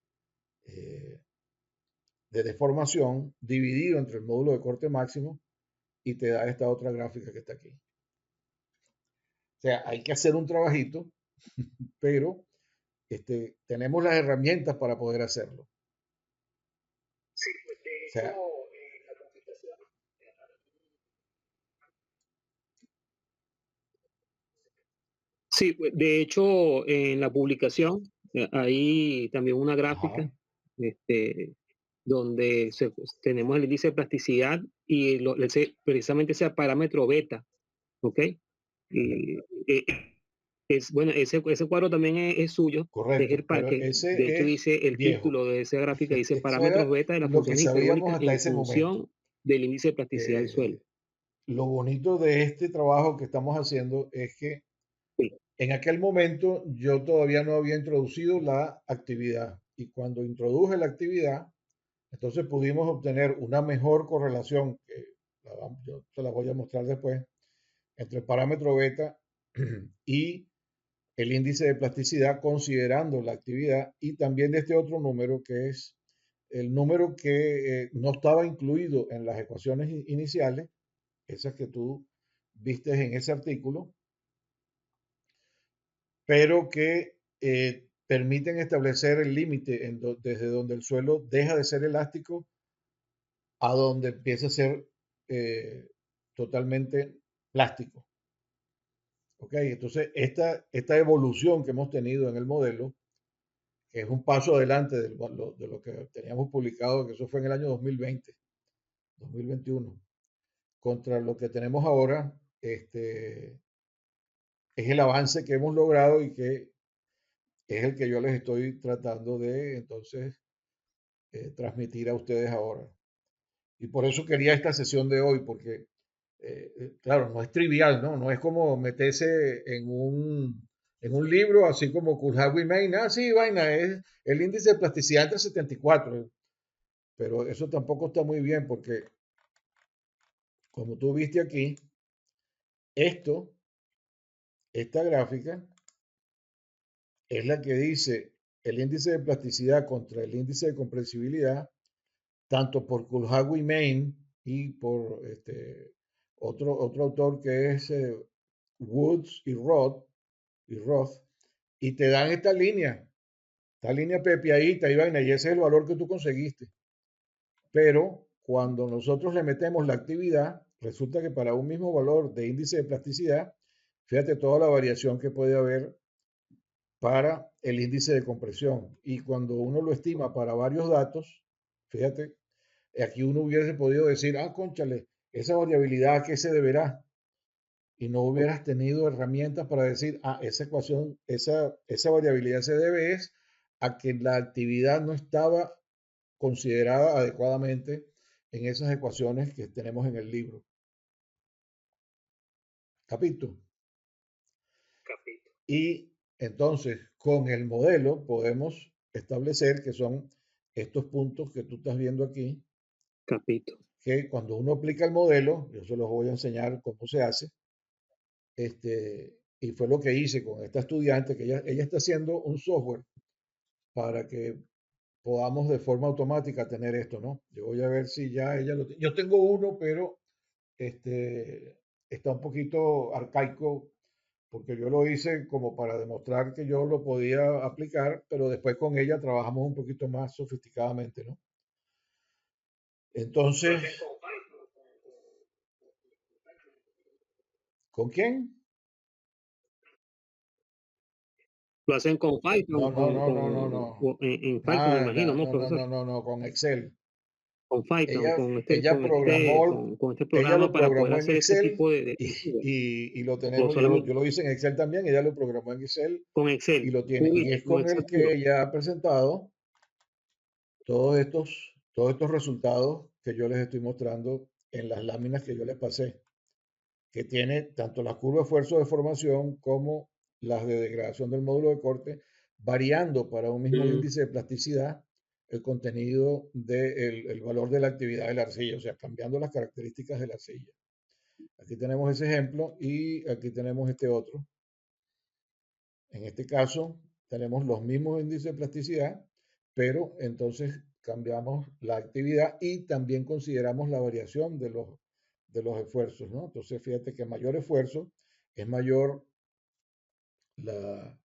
S2: de deformación dividido entre el módulo de corte máximo y te da esta otra gráfica que está aquí. O sea, hay que hacer un trabajito, pero tenemos las herramientas para poder hacerlo. O sea,
S1: sí, de hecho, en la publicación hay también una gráfica
S2: ajá,
S1: este, donde tenemos el índice de plasticidad y precisamente ese parámetro beta, ¿ok? Y, eh, bueno, ese cuadro también es suyo, es
S2: correcto,
S1: el
S2: pero
S1: parque, de hecho
S2: ese es
S1: dice el
S2: viejo.
S1: título de esa gráfica, dice
S2: Eso
S1: parámetros
S2: era
S1: beta de las
S2: lo que
S1: funciones
S2: sabíamos
S1: hiperbólicas
S2: hasta
S1: en
S2: ese momento.
S1: función del índice de plasticidad del suelo.
S2: Eh, lo bonito de este trabajo que estamos haciendo es que
S1: Sí,
S2: en aquel momento yo todavía no había introducido la actividad y cuando introduje la actividad, entonces pudimos obtener una mejor correlación, que yo te la voy a mostrar después, entre el parámetro beta y el índice de plasticidad considerando la actividad y también de este otro número que es el número que no estaba incluido en las ecuaciones iniciales, esas que tú viste en ese artículo, pero que permiten establecer el límite desde donde el suelo deja de ser elástico a donde empieza a ser eh, totalmente plástico. ¿Ok? Entonces, esta evolución que hemos tenido en el modelo, que es un paso adelante de lo que teníamos publicado, que eso fue en el año 2020, 2021, contra lo que tenemos ahora, es el avance que hemos logrado y que es el que yo les estoy tratando de entonces transmitir a ustedes ahora. Y por eso quería esta sesión de hoy, porque claro, no es trivial, ¿no? No es como meterse en un libro, así como Kulhawi Main, ah, sí, vaina, es el índice de plasticidad entre 74, pero eso tampoco está muy bien porque, como tú viste aquí, esto, esta gráfica, es la que dice el índice de plasticidad contra el índice de compresibilidad, tanto por Kulhawi Main y por otro autor que es Woods y Roth, y te dan esta línea pepiadita y vaina, y ese es el valor que tú conseguiste. Pero cuando nosotros le metemos la actividad, resulta que para un mismo valor de índice de plasticidad, fíjate toda la variación que puede haber para el índice de compresión. Y cuando uno lo estima para varios datos, fíjate, aquí uno hubiese podido decir, ah, cónchale, esa variabilidad a qué se deberá. Y no hubieras tenido herramientas para decir, ah, esa ecuación, esa variabilidad se debe es a que la actividad no estaba considerada adecuadamente en esas ecuaciones que tenemos en el libro. Capítulo. Y entonces, con el modelo podemos establecer que son estos puntos que tú estás viendo aquí,
S1: Capito.
S2: que cuando uno aplica el modelo, yo se los voy a enseñar cómo se hace, y fue lo que hice con esta estudiante, que ella está haciendo un software para que podamos de forma automática tener esto, ¿no? Yo voy a ver si ya ella lo tiene. Yo tengo uno, pero está un poquito arcaico porque yo lo hice como para demostrar que yo lo podía aplicar, pero después con ella trabajamos un poquito más sofisticadamente, ¿no? Entonces, ¿con quién?
S1: Lo hacen con
S2: No,
S1: Python,
S2: no, no, no, no, no.
S1: en Python, me imagino,
S2: Nada,
S1: ¿no,
S2: no, no,
S1: profesor?
S2: no, no, no, con Excel.
S1: Con Python,
S2: Ella, ella programó,
S1: con este
S2: ella
S1: programa
S2: lo
S1: para poder
S2: programó en
S1: hacer este
S2: Excel
S1: tipo de
S2: y,
S1: cálculos.
S2: y lo
S1: O
S2: tenemos,
S1: solamente
S2: yo lo hice en Excel también, ella lo programó en Excel
S1: con
S2: y
S1: Excel,
S2: lo tiene. Y
S1: purito,
S2: es
S1: con
S2: con
S1: Excel
S2: el
S1: puro.
S2: que ella ha presentado todos estos resultados que yo les estoy mostrando en las láminas que yo les pasé, que tiene tanto las curvas de esfuerzo de formación como las de degradación del módulo de corte, variando para un mismo
S1: Mm,
S2: índice de plasticidad el contenido del el valor de la actividad de la arcilla, o sea, cambiando las características de la arcilla. Aquí tenemos ese ejemplo y aquí tenemos este otro. En este caso, tenemos los mismos índices de plasticidad, pero entonces cambiamos la actividad y también consideramos la variación de los esfuerzos, ¿no? Entonces, fíjate que mayor esfuerzo es mayor la,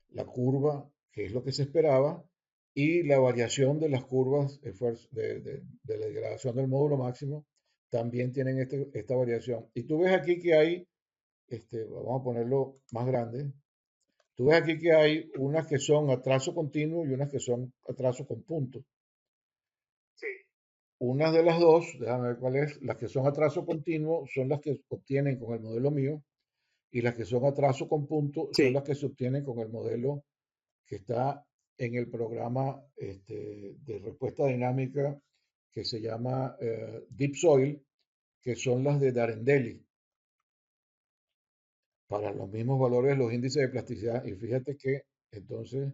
S2: la curva, que es lo que se esperaba, y la variación de las curvas de la degradación del módulo máximo también tienen esta variación. Y tú ves aquí que hay, vamos a ponerlo más grande, tú ves aquí que hay unas que son a trazo continuo y unas que son a trazo con punto. Unas de las dos, déjame ver cuál es, las que son a trazo continuo son las que obtienen con el modelo mío y las que son a trazo con punto son
S1: sí,
S2: las que se obtienen con el modelo que está en el programa de respuesta dinámica que se llama Deep Soil, que son las de Darendelli, para los mismos valores, los índices de plasticidad. Y fíjate que entonces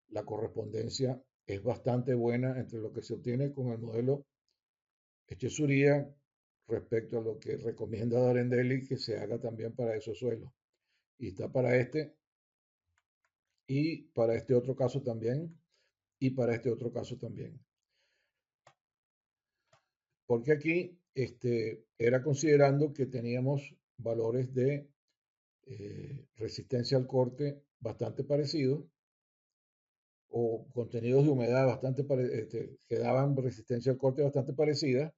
S2: la correspondencia es bastante buena entre lo que se obtiene con el modelo Echesuría respecto a lo que recomienda Darendelli que se haga también para esos suelos. Y está para este y para este otro caso también y para este otro caso también. Porque aquí era considerando que teníamos valores de resistencia al corte bastante parecidos o contenidos de humedad que daban resistencia al corte bastante parecida,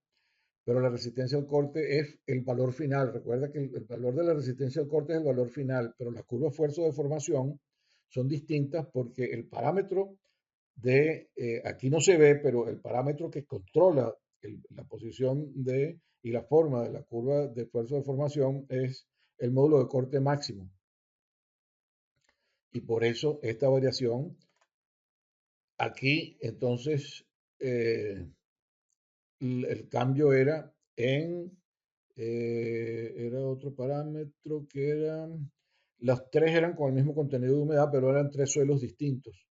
S2: pero la resistencia al corte es el valor final. Recuerda que el valor de la resistencia al corte es el valor final, pero las curvas de esfuerzo de formación son distintas porque el parámetro aquí no se ve, pero el parámetro que controla la posición y la forma de la curva de esfuerzo de formación es el módulo de corte máximo. Y por eso esta variación aquí, entonces, el cambio era en Era otro parámetro que eran, los tres eran con el mismo contenido de humedad, pero eran tres suelos distintos.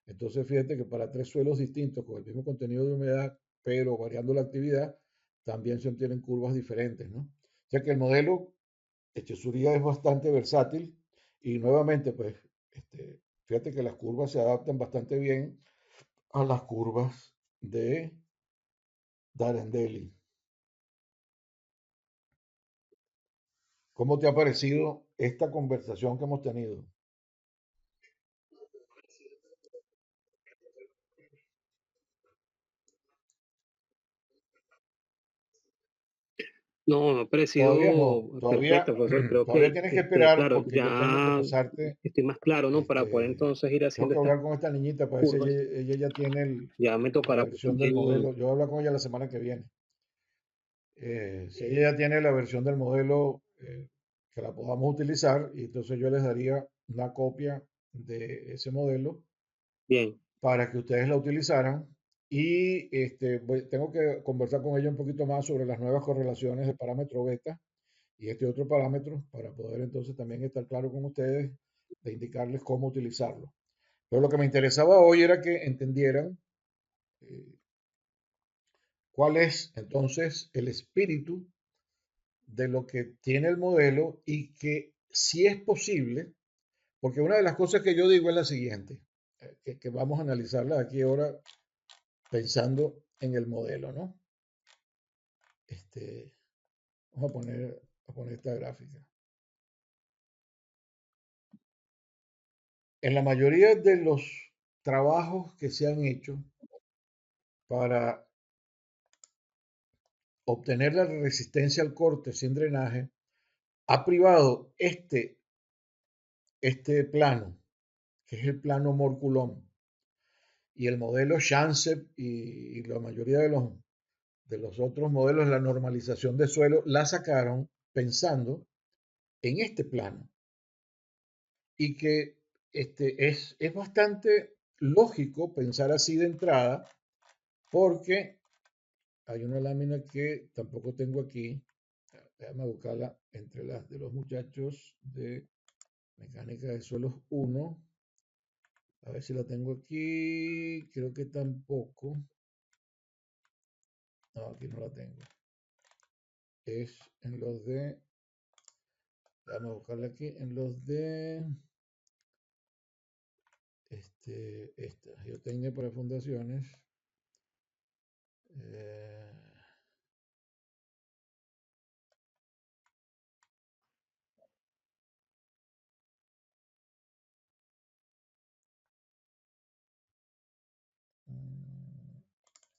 S2: Entonces, fíjate que para tres suelos distintos con el mismo contenido de humedad, pero variando la actividad, también se obtienen curvas diferentes, ¿no? O sea que el modelo de Chesuría es bastante versátil y nuevamente, pues, fíjate que las curvas se adaptan bastante bien a las curvas de Darendelli. ¿Cómo te ha parecido esta conversación que hemos tenido?
S1: No, me ha
S2: Todavía no,
S1: parecido
S2: todavía,
S1: perfecto, profesor. Creo
S2: todavía
S1: que,
S2: tienes que esperar
S1: claro,
S2: porque yo tengo que
S1: ya
S2: pasarte,
S1: estoy más claro, ¿no? Para poder entonces ir
S2: tengo
S1: haciendo
S2: que
S1: estas
S2: hablar con esta niñita para ver si
S1: curvas.
S2: ella ya tiene
S1: Ya me
S2: la
S1: tocará pues,
S2: versión del
S1: también,
S2: modelo. Yo voy a hablar con ella la semana que viene. Si ella ya tiene la versión del modelo que la podamos utilizar, y entonces yo les daría una copia de ese modelo
S1: bien,
S2: para que ustedes la utilizaran. Y tengo que conversar con ella un poquito más sobre las nuevas correlaciones de parámetro beta y este otro parámetro para poder entonces también estar claro con ustedes de indicarles cómo utilizarlo. Pero lo que me interesaba hoy era que entendieran eh, cuál es entonces el espíritu de lo que tiene el modelo y que si es posible, porque una de las cosas que yo digo es la siguiente, que vamos a analizarla aquí ahora pensando en el modelo, ¿no? Este, vamos a poner esta gráfica. En la mayoría de los trabajos que se han hecho para obtener la resistencia al corte sin drenaje, ha privado este plano, que es el plano Mohr-Coulomb, y el modelo Shansep y la mayoría de los otros modelos, la normalización de suelo, la sacaron pensando en este plano. Y que es bastante lógico pensar así de entrada, porque hay una lámina que tampoco tengo aquí. Déjame buscarla entre las de los muchachos de mecánica de suelos 1. A ver si la tengo aquí. Creo que tampoco. No, aquí no la tengo. Es en los de. Déjame buscarla aquí. En los de. Esta. Geotecnia para fundaciones. Eh, mm,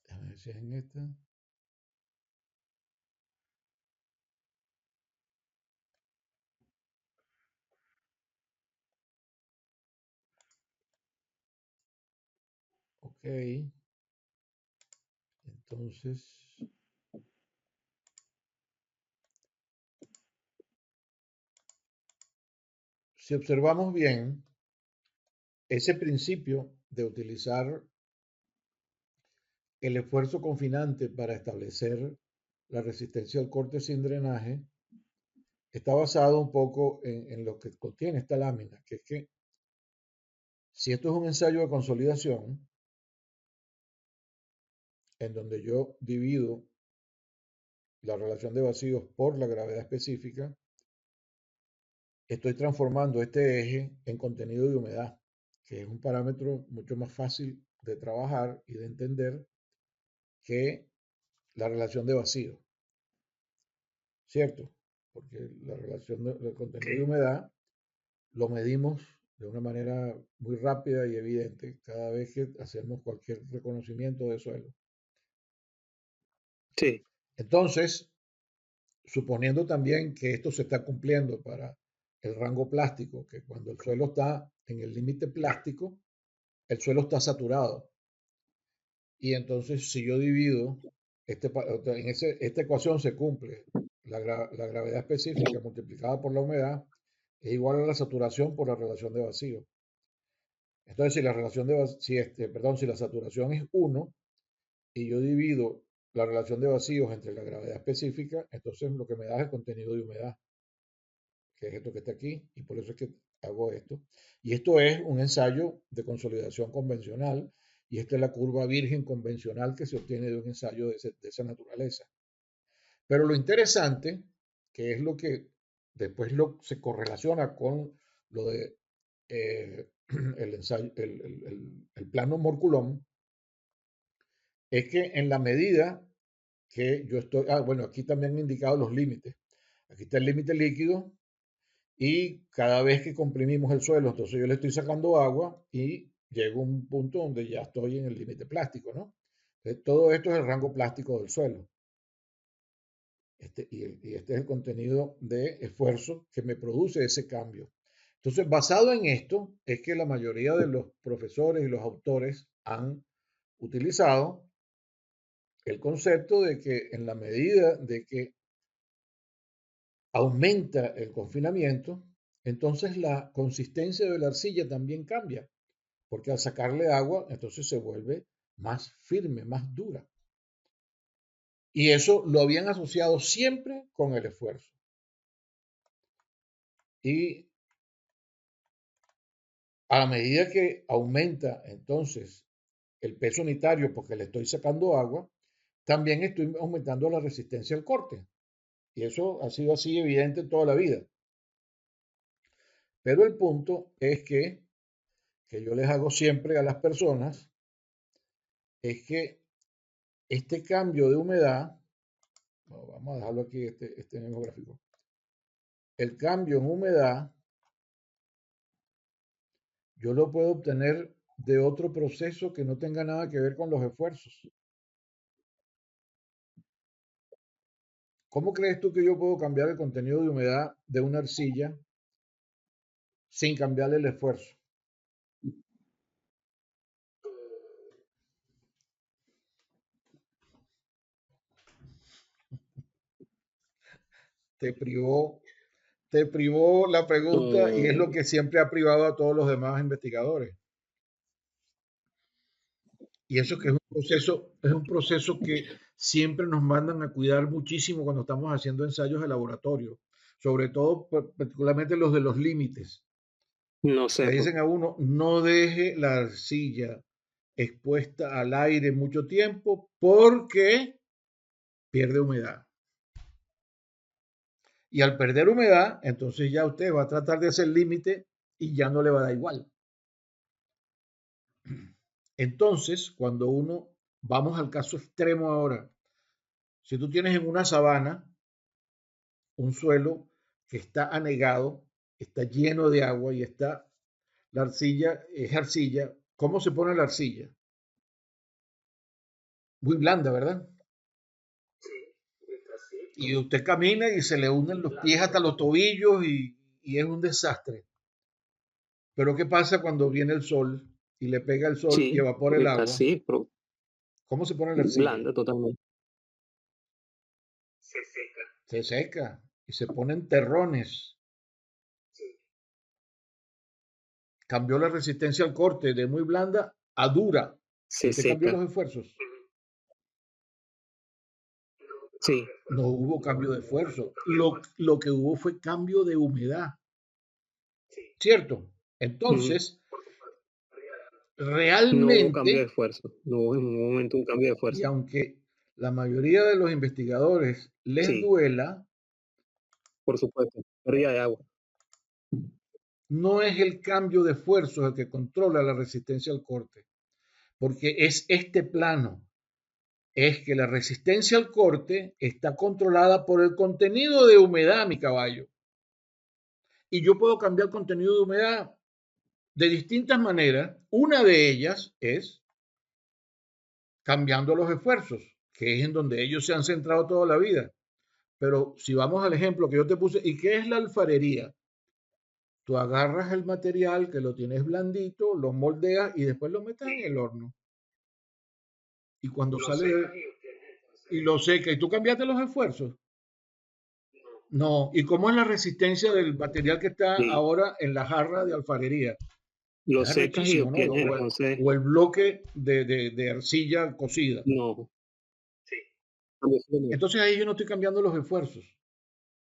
S2: Déjame ver si es en esta. Ok. Entonces, si observamos bien, ese principio de utilizar el esfuerzo confinante para establecer la resistencia al corte sin drenaje está basado un poco en lo que contiene esta lámina, que es que si esto es un ensayo de consolidación, en donde yo divido la relación de vacíos por la gravedad específica, estoy transformando este eje en contenido de humedad, que es un parámetro mucho más fácil de trabajar y de entender que la relación de vacío, ¿cierto? Porque la relación del contenido de
S1: sí,
S2: humedad lo medimos de una manera muy rápida y evidente cada vez que hacemos cualquier reconocimiento de suelo.
S1: sí,
S2: Entonces, suponiendo también que esto se está cumpliendo para el rango plástico, que cuando el suelo está en el límite plástico, el suelo está saturado. Y entonces, si yo divido, esta ecuación se cumple. La gravedad específica multiplicada por la humedad es igual a la saturación por la relación de vacío. Entonces, si la relación de si la saturación es 1 y yo divido la relación de vacíos entre la gravedad específica, entonces lo que me da es el contenido de humedad, que es esto que está aquí, y por eso es que hago esto. Y esto es un ensayo de consolidación convencional, y esta es la curva virgen convencional que se obtiene de un ensayo de esa naturaleza. Pero lo interesante, que es lo que después se correlaciona con lo de el, ensayo, el plano Morculón, es que en la medida que yo estoy, bueno, aquí también han indicado los límites. Aquí está el límite líquido y cada vez que comprimimos el suelo, entonces yo le estoy sacando agua y llego a un punto donde ya estoy en el límite plástico, ¿no? Entonces, todo esto es el rango plástico del suelo. Y este es el contenido de esfuerzo que me produce ese cambio. Entonces, basado en esto, es que la mayoría de los profesores y los autores han utilizado el concepto de que en la medida de que aumenta el confinamiento, entonces la consistencia de la arcilla también cambia, porque al sacarle agua, entonces se vuelve más firme, más dura. Y eso lo habían asociado siempre con el esfuerzo. Y a medida que aumenta entonces el peso unitario porque le estoy sacando agua, también estoy aumentando la resistencia al corte. Y eso ha sido así evidente toda la vida. Pero el punto es que yo les hago siempre a las personas es que este cambio de humedad, vamos a dejarlo aquí, este mismo gráfico, el cambio en humedad, yo lo puedo obtener de otro proceso que no tenga nada que ver con los esfuerzos. ¿Cómo crees tú que yo puedo cambiar el contenido de humedad de una arcilla sin cambiarle el esfuerzo? Te privó, te privó la pregunta y es lo que siempre ha privado a todos los demás investigadores. Y eso que es un proceso que siempre nos mandan a cuidar muchísimo cuando estamos haciendo ensayos de laboratorio, sobre todo particularmente los de los límites.
S1: No sé.
S2: Le dicen a uno, no deje la arcilla expuesta al aire mucho tiempo porque pierde humedad. Y al perder humedad, entonces ya usted va a tratar de hacer límite y ya no le va a dar igual. Entonces, cuando uno, vamos al caso extremo ahora, si tú tienes en una sabana un suelo que está anegado, está lleno de agua y está la arcilla, es arcilla, ¿cómo se pone la arcilla? Muy blanda, ¿verdad? Y usted camina y se le unen los pies hasta los tobillos y es un desastre. Pero ¿qué pasa cuando viene el sol y le pega el sol y
S1: Sí,
S2: evapora el
S1: está
S2: agua?
S1: así, pero
S2: ¿Cómo se pone la arcilla?
S1: blanda totalmente.
S2: Se seca y se ponen terrones. Cambió la resistencia al corte de muy blanda a dura.
S1: Se
S2: ¿Usted cambió
S1: seca.
S2: los esfuerzos?
S1: Sí.
S2: No hubo cambio de esfuerzo. Lo que hubo fue cambio de humedad. ¿Cierto?
S1: Ujú.
S2: Entonces,
S1: No hubo cambio de
S2: realmente,
S1: esfuerzo. No hubo en ningún momento un cambio de
S2: y
S1: esfuerzo.
S2: aunque la mayoría de los investigadores les
S1: Sí,
S2: duela,
S1: por supuesto. Pérdida de agua.
S2: no es el cambio de esfuerzo el que controla la resistencia al corte, porque es este plano, es que la resistencia al corte está controlada por el contenido de humedad, mi caballo. Y yo puedo cambiar el contenido de humedad de distintas maneras. Una de ellas es cambiando los esfuerzos, que es en donde ellos se han centrado toda la vida. Pero si vamos al ejemplo que yo te puse, ¿y qué es la alfarería? Tú agarras el material que lo tienes blandito, lo moldeas y después lo metes en el horno. Y cuando sale y lo seca, ¿y tú cambiaste los esfuerzos? No. ¿Y cómo es la resistencia del material que está
S1: Sí.
S2: ahora en la jarra de alfarería?
S1: Lo
S2: Es
S1: secas y
S2: arrechísimo, ¿no?
S1: obtienes entonces,
S2: O el bloque de arcilla cocida.
S1: no. cambio de
S2: Entonces ahí yo no estoy cambiando los esfuerzos,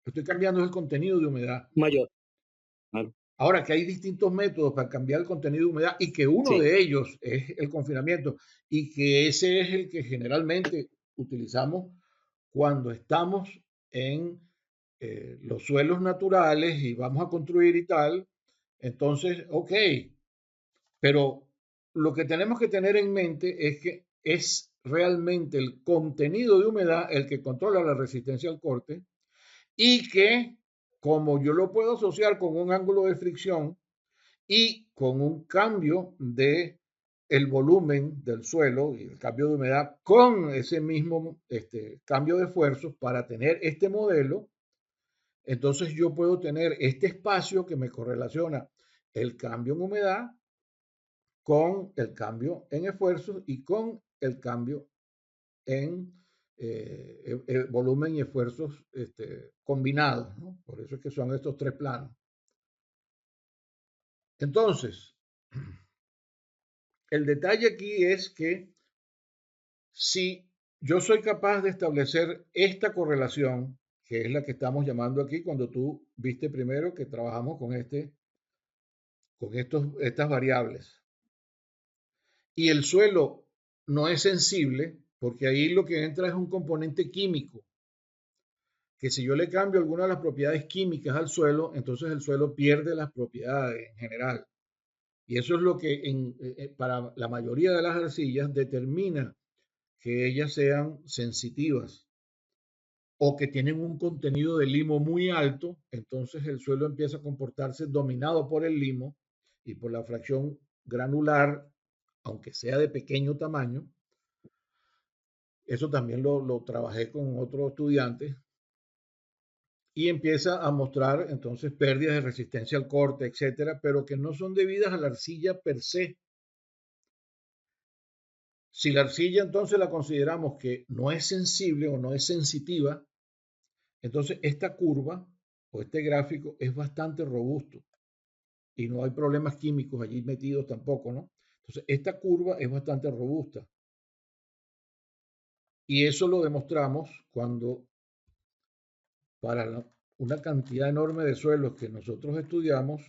S2: estoy cambiando el contenido de humedad.
S1: mayor, claro.
S2: Ahora que hay distintos métodos para cambiar el contenido de humedad y que uno
S1: Sí,
S2: de ellos es el confinamiento y que ese es el que generalmente utilizamos cuando estamos en los suelos naturales y vamos a construir y tal, entonces, ok, pero lo que tenemos que tener en mente es que es realmente el contenido de humedad el que controla la resistencia al corte y que como yo lo puedo asociar con un ángulo de fricción y con un cambio de el volumen del suelo y el cambio de humedad con ese mismo cambio de esfuerzos para tener este modelo, entonces yo puedo tener este espacio que me correlaciona el cambio en humedad con el cambio en esfuerzos y con el cambio en volumen y esfuerzos combinados, ¿no? Por eso es que son estos tres planos. Entonces, el detalle aquí es que si yo soy capaz de establecer esta correlación, que es la que estamos llamando aquí cuando tú viste primero que trabajamos con estas variables, y el suelo no es sensible, porque ahí lo que entra es un componente químico, que si yo le cambio alguna de las propiedades químicas al suelo, entonces el suelo pierde las propiedades en general. Y eso es lo que para la mayoría de las arcillas determina que ellas sean sensitivas o que tienen un contenido de limo muy alto, entonces el suelo empieza a comportarse dominado por el limo y por la fracción granular, aunque sea de pequeño tamaño. Eso también lo trabajé con otros estudiantes y empieza a mostrar entonces pérdidas de resistencia al corte, etcétera, pero que no son debidas a la arcilla per se. Si la arcilla entonces la consideramos que no es sensible o no es sensitiva, entonces esta curva o este gráfico es bastante robusto y no hay problemas químicos allí metidos tampoco, ¿no? Entonces esta curva es bastante robusta y eso lo demostramos cuando para una cantidad enorme de suelos que nosotros estudiamos,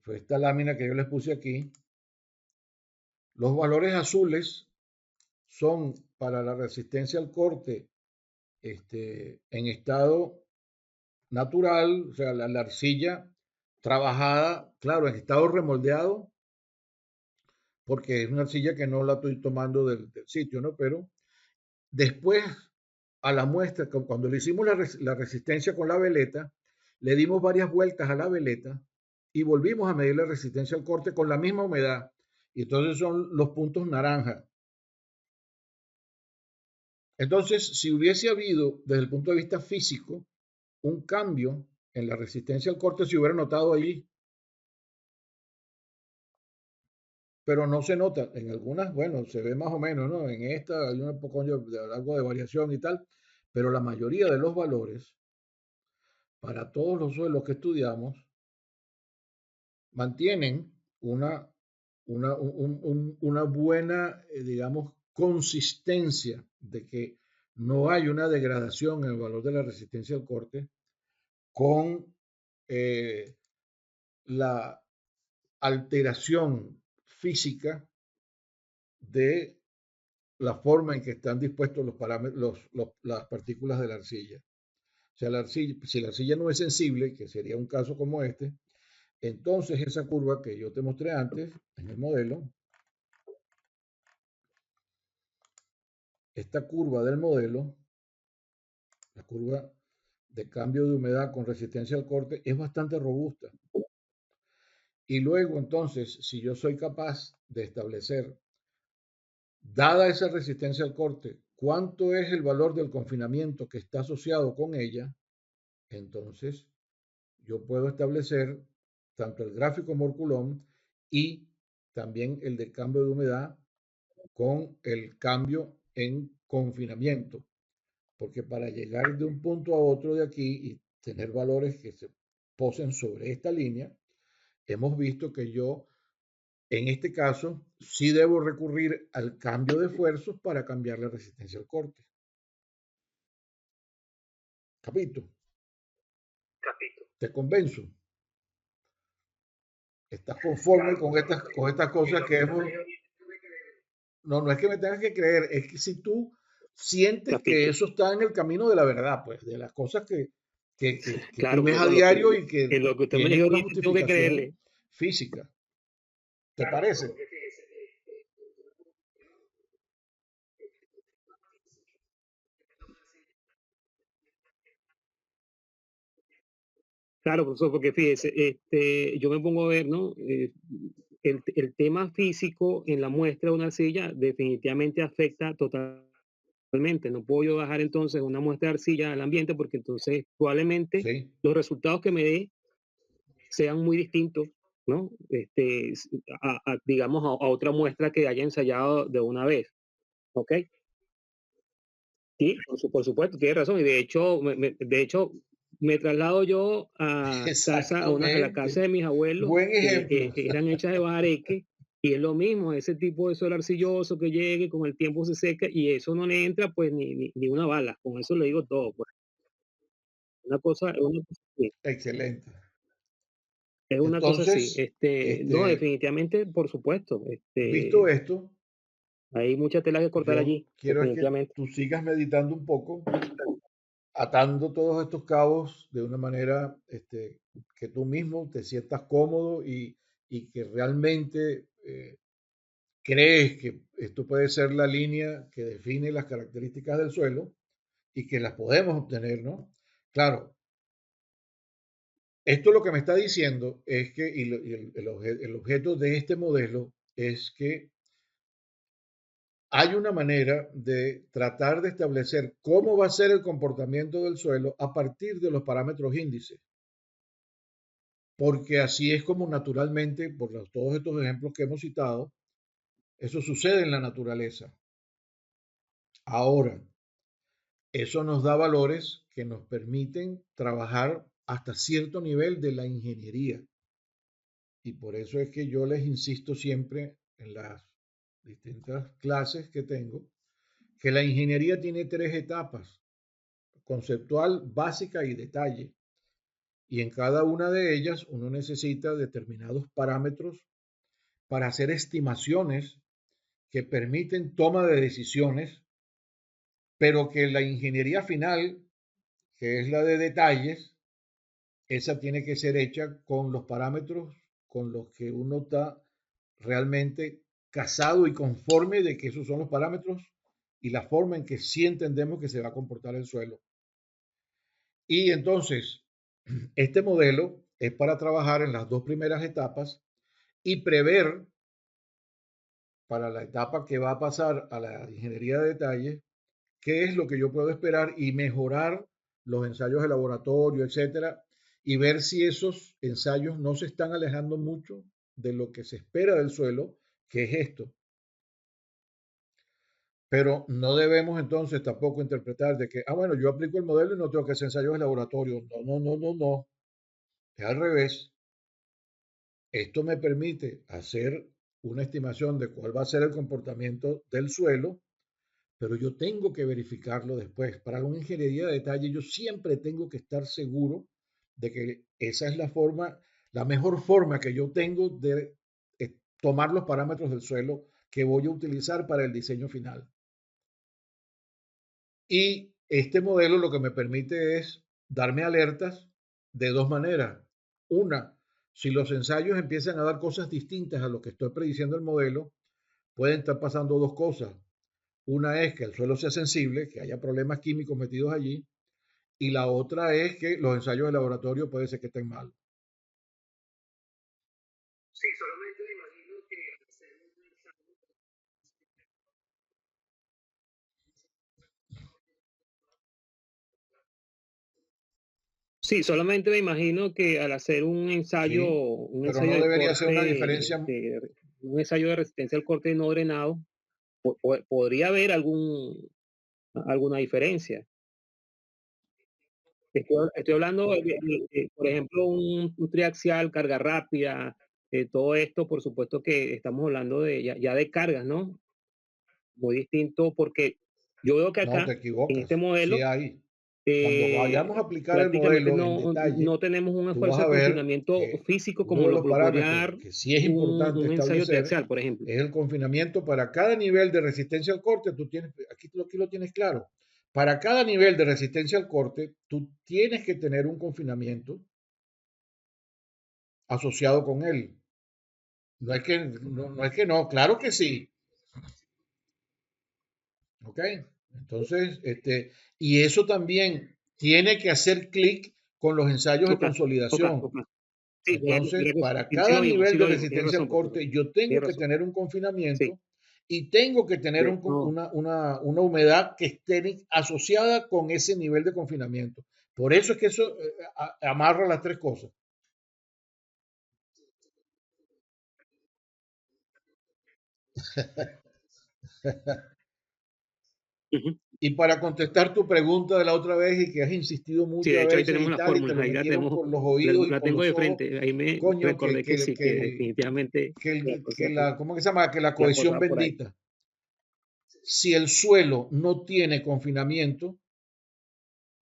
S2: fue esta lámina que yo les puse aquí, los valores azules son para la resistencia al corte en estado natural, o sea, la arcilla trabajada, claro, en estado remoldeado, porque es una arcilla que no la estoy tomando del sitio, ¿no? Pero después, a la muestra, cuando le hicimos la resistencia con la veleta, le dimos varias vueltas a la veleta y volvimos a medir la resistencia al corte con la misma humedad. Y entonces son los puntos naranja. Entonces, si hubiese habido, desde el punto de vista físico, un cambio en la resistencia al corte, se hubiera notado ahí, pero no se nota. En algunas, bueno, se ve más o menos, ¿no? En esta hay un poco algo de variación y tal, pero la mayoría de los valores, para todos los suelos que estudiamos, mantienen una buena, digamos, consistencia de que no hay una degradación en el valor de la resistencia al corte con eh, la alteración física de la forma en que están dispuestos los parámetros, las partículas de la arcilla. O sea, si la arcilla no es sensible, que sería un caso como este, entonces esa curva que yo te mostré antes en el modelo, esta curva del modelo, la curva de cambio de humedad con resistencia al corte, es bastante robusta. Y luego entonces, si yo soy capaz de establecer, dada esa resistencia al corte, cuánto es el valor del confinamiento que está asociado con ella, entonces yo puedo establecer tanto el gráfico Morculón y también el de cambio de humedad con el cambio en confinamiento, porque para llegar de un punto a otro de aquí y tener valores que se posen sobre esta línea, hemos visto que yo, en este caso, sí debo recurrir al cambio de esfuerzos para cambiar la resistencia al corte. Capito, te convenzo. ¿Estás conforme con estas cosas que hemos... No, no es que me tengas que creer, es que si tú sientes que
S1: Capito.
S2: eso está en el camino de la verdad, pues, de las cosas que tú
S1: Claro,
S2: ves a
S1: profesor, lo que,
S2: diario y que
S1: en lo que usted me
S2: tienen
S1: dijo
S2: una
S1: ahorita, tengo que
S2: justificación
S1: creerle.
S2: física. ¿Te parece?
S1: Claro, profesor, porque fíjese, yo me pongo a ver, ¿no? El tema físico en la muestra de una arcilla definitivamente afecta totalmente. No puedo yo bajar entonces una muestra de arcilla al ambiente porque entonces probablemente
S2: Sí,
S1: los resultados que me dé sean muy distintos, ¿no? Digamos, a otra muestra que haya ensayado de una vez, ¿ok? Sí, por supuesto, tiene razón. Y de hecho, me traslado yo a casa, a la casa
S2: exactamente.
S1: de mis abuelos,
S2: Buen
S1: que
S2: ejemplo.
S1: eran hechas de bareque, y es lo mismo, ese tipo de suelo arcilloso que llegue, con el tiempo se seca, y eso no le entra pues ni una bala, con eso le digo todo, pues. Una cosa así,
S2: Excelente.
S1: es una cosa así.
S2: Entonces,
S1: No,
S2: este,
S1: definitivamente, por supuesto,
S2: visto esto,
S1: hay mucha tela que cortar
S2: yo
S1: allí,
S2: quiero es que
S1: definitivamente.
S2: tú sigas meditando un poco, atando todos estos cabos de una manera que tú mismo te sientas cómodo y que realmente crees que esto puede ser la línea que define las características del suelo y que las podemos obtener, ¿no? Claro, esto lo que me está diciendo es que, el objeto de este modelo es que hay una manera de tratar de establecer cómo va a ser el comportamiento del suelo a partir de los parámetros índices, porque así es como naturalmente, todos estos ejemplos que hemos citado, eso sucede en la naturaleza. Ahora, eso nos da valores que nos permiten trabajar hasta cierto nivel de la ingeniería. Y por eso es que yo les insisto siempre en las distintas clases que tengo, que la ingeniería tiene tres etapas: conceptual, básica y detalle. Y en cada una de ellas uno necesita determinados parámetros para hacer estimaciones que permiten toma de decisiones, pero que la ingeniería final, que es la de detalles, esa tiene que ser hecha con los parámetros con los que uno está realmente casado y conforme de que esos son los parámetros y la forma en que sí entendemos que se va a comportar el suelo. Y entonces, este modelo es para trabajar en las dos primeras etapas y prever para la etapa que va a pasar a la ingeniería de detalle qué es lo que yo puedo esperar y mejorar los ensayos de laboratorio, etcétera, y ver si esos ensayos no se están alejando mucho de lo que se espera del suelo, que es esto. Pero no debemos entonces tampoco interpretar de que, bueno, yo aplico el modelo y no tengo que hacer ensayos de laboratorio. No, no, no, no, no. Es al revés. Esto me permite hacer una estimación de cuál va a ser el comportamiento del suelo, pero yo tengo que verificarlo después. Para una ingeniería de detalle, yo siempre tengo que estar seguro de que esa es la forma, la mejor forma que yo tengo de tomar los parámetros del suelo que voy a utilizar para el diseño final. Y este modelo lo que me permite es darme alertas de dos maneras. Una, si los ensayos empiezan a dar cosas distintas a lo que estoy prediciendo el modelo, pueden estar pasando dos cosas. Una es que el suelo sea sensible, que haya problemas químicos metidos allí, y la otra es que los ensayos de laboratorio puede ser que estén mal.
S1: Sí, solamente me imagino que al hacer
S2: Sí,
S1: un
S2: pero
S1: ensayo
S2: no
S1: de
S2: debería ser una
S1: corte,
S2: diferencia.
S1: un ensayo de resistencia al corte no drenado, podría haber alguna diferencia. Estoy hablando por ejemplo, un triaxial, carga rápida, todo esto, por supuesto que estamos hablando de ya de cargas, ¿no? Muy distinto porque yo veo que
S2: No, te
S1: acá, en este
S2: equivocas. Sí
S1: modelo,
S2: hay. Cuando vayamos a
S1: eh,
S2: aplicar el
S1: prácticamente
S2: modelo en
S1: no,
S2: detalle,
S1: no tenemos un
S2: tú vas
S1: esfuerzo
S2: a
S1: de
S2: ver
S1: confinamiento
S2: que
S1: físico
S2: uno
S1: como
S2: de
S1: lo,
S2: los
S1: lo podría
S2: parámetros
S1: dar
S2: que sí es importante
S1: un ensayo
S2: establecer
S1: TEXAL, por ejemplo.
S2: es el confinamiento para cada nivel de resistencia al corte. Tú tienes, aquí lo tienes claro. Para cada nivel de resistencia al corte, tú tienes que tener un confinamiento asociado con él. No es que no, claro que sí. ¿Ok? Entonces, y eso también tiene que hacer clic con los ensayos de
S1: Ok, ok,
S2: consolidación.
S1: ok. Sí,
S2: Entonces, para
S1: sí, sí
S2: cada
S1: lo vimos,
S2: nivel
S1: sí
S2: de
S1: lo vimos. Tienes
S2: resistencia al
S1: razón, profesor.
S2: corte, yo
S1: Tienes
S2: tengo que
S1: razón.
S2: tener un
S1: Sí,
S2: confinamiento y tengo que tener
S1: no.
S2: una humedad que esté asociada con ese nivel de confinamiento. Por eso es que eso amarra las tres cosas.
S1: Ujú.
S2: Y para contestar tu pregunta de la otra vez y que has insistido
S1: Sí, de
S2: muchas
S1: hecho ahí
S2: veces
S1: tenemos
S2: y
S1: la
S2: tal, y te
S1: fórmula,
S2: lo
S1: ahí la
S2: metieron
S1: tenemos,
S2: por los oídos y
S1: la
S2: por
S1: tengo
S2: los
S1: de
S2: ojos,
S1: frente. Ahí me
S2: coño,
S1: recordé que sí, que definitivamente la cosa,
S2: ¿cómo que se llama? Que la
S1: la
S2: cohesión
S1: cosa va por ahí.
S2: bendita. Si el suelo no tiene confinamiento,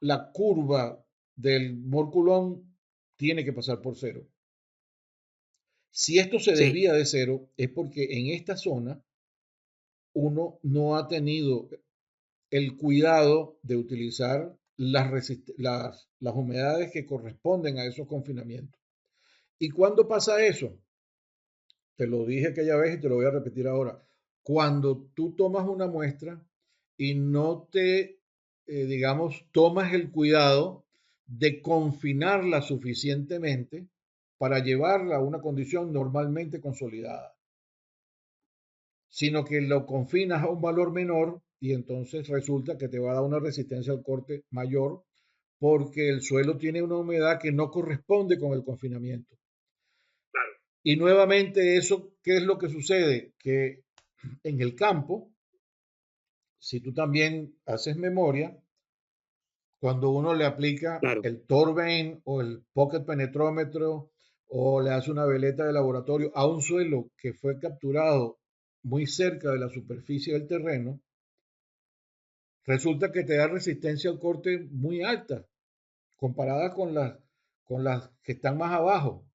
S2: la curva del morculón tiene que pasar por cero. Si esto se
S1: Sí,
S2: desvía de cero, es porque en esta zona uno no ha tenido el cuidado de utilizar las humedades que corresponden a esos confinamientos. ¿Y cuándo pasa eso? Te lo dije aquella vez y te lo voy a repetir ahora. Cuando tú tomas una muestra y no te, digamos, tomas el cuidado de confinarla suficientemente para llevarla a una condición normalmente consolidada, sino que lo confinas a un valor menor y entonces resulta que te va a dar una resistencia al corte mayor porque el suelo tiene una humedad que no corresponde con el confinamiento. Y nuevamente eso, ¿qué es lo que sucede? Que en el campo, si tú también haces memoria, cuando uno le aplica
S1: claro,
S2: el Torbain o el Pocket Penetrómetro o le hace una veleta de laboratorio a un suelo que fue capturado muy cerca de la superficie del terreno, resulta que te da resistencia al corte muy alta comparada con las que están más abajo.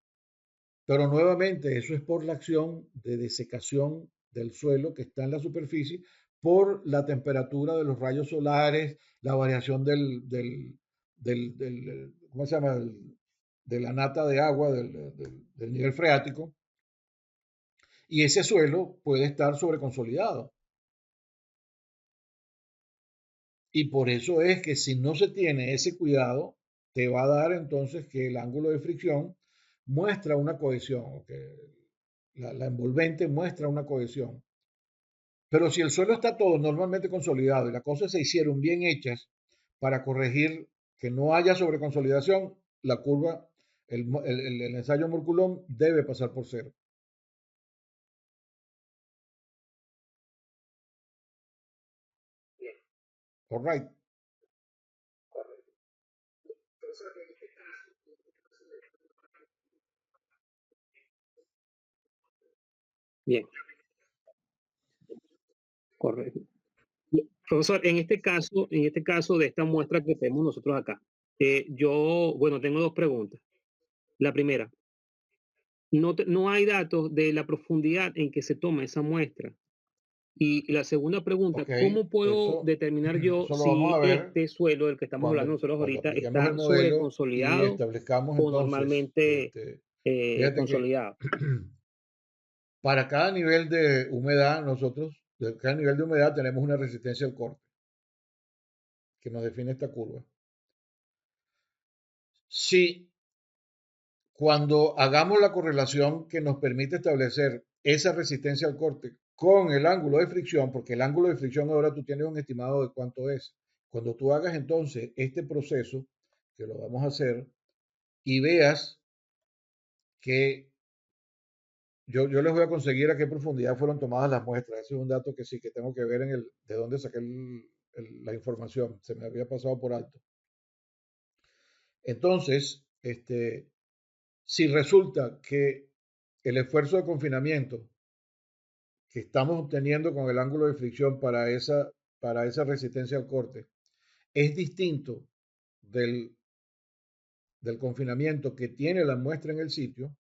S2: Pero nuevamente, eso es por la acción de desecación del suelo que está en la superficie, por la temperatura de los rayos solares, la variación ¿cómo se llama? De la nata de agua, del nivel freático, y ese suelo puede estar sobreconsolidado. Y por eso es que si no se tiene ese cuidado, te va a dar entonces que el ángulo de fricción muestra una cohesión, que la envolvente muestra una cohesión. Pero si el suelo está todo normalmente consolidado y las cosas se hicieron bien hechas para corregir que no haya sobreconsolidación, la curva, el ensayo Morculón debe pasar por cero. All right.
S1: bien, correcto. Profesor, en este caso de esta muestra que tenemos nosotros acá, yo, bueno, tengo dos preguntas. La primera, no hay datos de la profundidad en que se toma esa muestra. Y la segunda pregunta,
S2: Ok,
S1: ¿cómo puedo
S2: eso,
S1: determinar yo
S2: eso lo vamos
S1: si
S2: a ver
S1: este suelo del que estamos hablando nosotros
S2: cuando
S1: ahorita
S2: apliquemos el
S1: está
S2: modelo y
S1: sobreconsolidado
S2: establezcamos
S1: o
S2: entonces,
S1: normalmente
S2: fíjate que
S1: consolidado?
S2: para cada nivel de humedad, de cada nivel de humedad tenemos una resistencia al corte que nos define esta curva. Si cuando hagamos la correlación que nos permite establecer esa resistencia al corte con el ángulo de fricción, porque el ángulo de fricción ahora tú tienes un estimado de cuánto es. Cuando tú hagas entonces este proceso, que lo vamos a hacer, y veas que yo les voy a conseguir a qué profundidad fueron tomadas las muestras. Ese es un dato que sí que tengo que ver de dónde saqué la información. Se me había pasado por alto. Entonces, si resulta que el esfuerzo de confinamiento que estamos obteniendo con el ángulo de fricción para esa resistencia al corte es distinto del, del confinamiento que tiene la muestra en el sitio,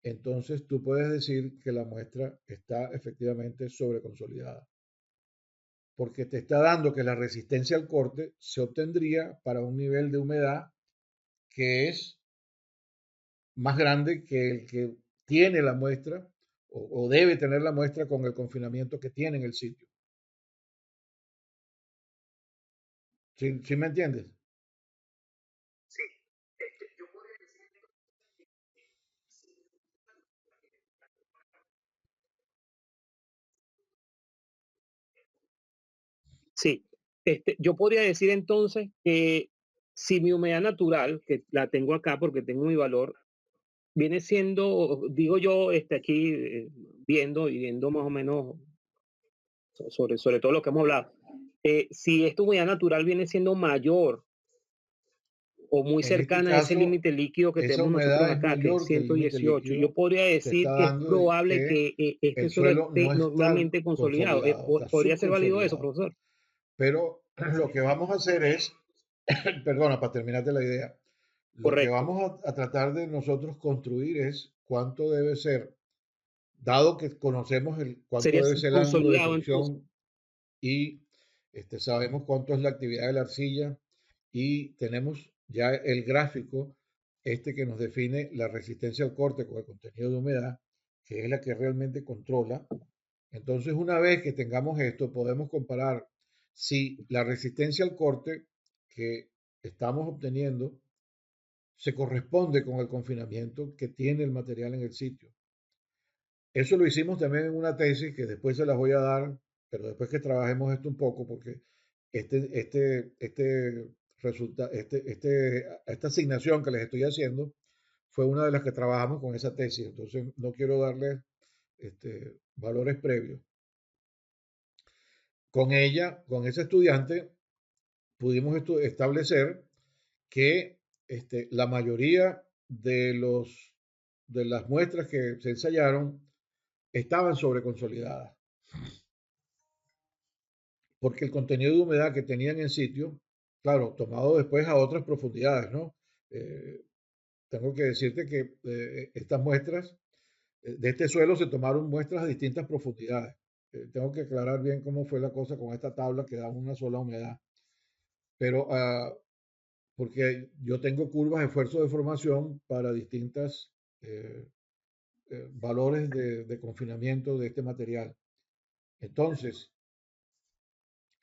S2: entonces tú puedes decir que la muestra está efectivamente sobreconsolidada, porque te está dando que la resistencia al corte se obtendría para un nivel de humedad que es más grande que el que tiene la muestra o debe tener la muestra con el confinamiento que tiene en el sitio. ¿Sí me entiendes?
S1: Sí, yo podría decir entonces que si mi humedad natural, que la tengo acá porque tengo mi valor, viene siendo, digo yo, aquí viendo y viendo más o menos sobre todo lo que hemos hablado, si esta humedad natural viene siendo mayor o muy
S2: En este
S1: cercana a ese
S2: caso,
S1: límite líquido que
S2: esa
S1: tenemos nosotros
S2: humedad es
S1: acá, que es
S2: mayor que el límite
S1: 118, yo
S2: líquido,
S1: podría
S2: te
S1: decir
S2: está
S1: que es
S2: dando
S1: probable
S2: que
S1: que este
S2: el
S1: suelo
S2: suelo
S1: esté
S2: no está
S1: normalmente consolidado.
S2: consolidado, está
S1: ¿Podría ser válido eso,
S2: subconsolidado.
S1: profesor?
S2: Pero lo que vamos a hacer es, perdona, para terminarte la idea, lo que
S1: Correcto.
S2: vamos a tratar de nosotros construir es cuánto debe ser, dado que conocemos cuánto
S1: Sería
S2: debe ser el ángulo de
S1: consolidado entonces.
S2: fricción y sabemos cuánto es la actividad de la arcilla y tenemos ya el gráfico que nos define la resistencia al corte con el contenido de humedad, que es la que realmente controla. Entonces, una vez que tengamos esto, podemos comparar si la resistencia al corte que estamos obteniendo se corresponde con el confinamiento que tiene el material en el sitio. Eso lo hicimos también en una tesis que después se las voy a dar, pero después que trabajemos esto un poco, porque esta asignación que les estoy haciendo fue una de las que trabajamos con esa tesis, entonces no quiero darles valores previos. Con ella, con ese estudiante, pudimos establecer que la mayoría de las muestras que se ensayaron estaban sobreconsolidadas, porque el contenido de humedad que tenían en sitio, claro, tomado después a otras profundidades, ¿no? Eh, tengo que decirte que estas muestras de este suelo se tomaron muestras a distintas profundidades. Tengo que aclarar bien cómo fue la cosa con esta tabla que da una sola humedad, pero porque yo tengo curvas de esfuerzo de formación para distintas valores de confinamiento de este material. Entonces,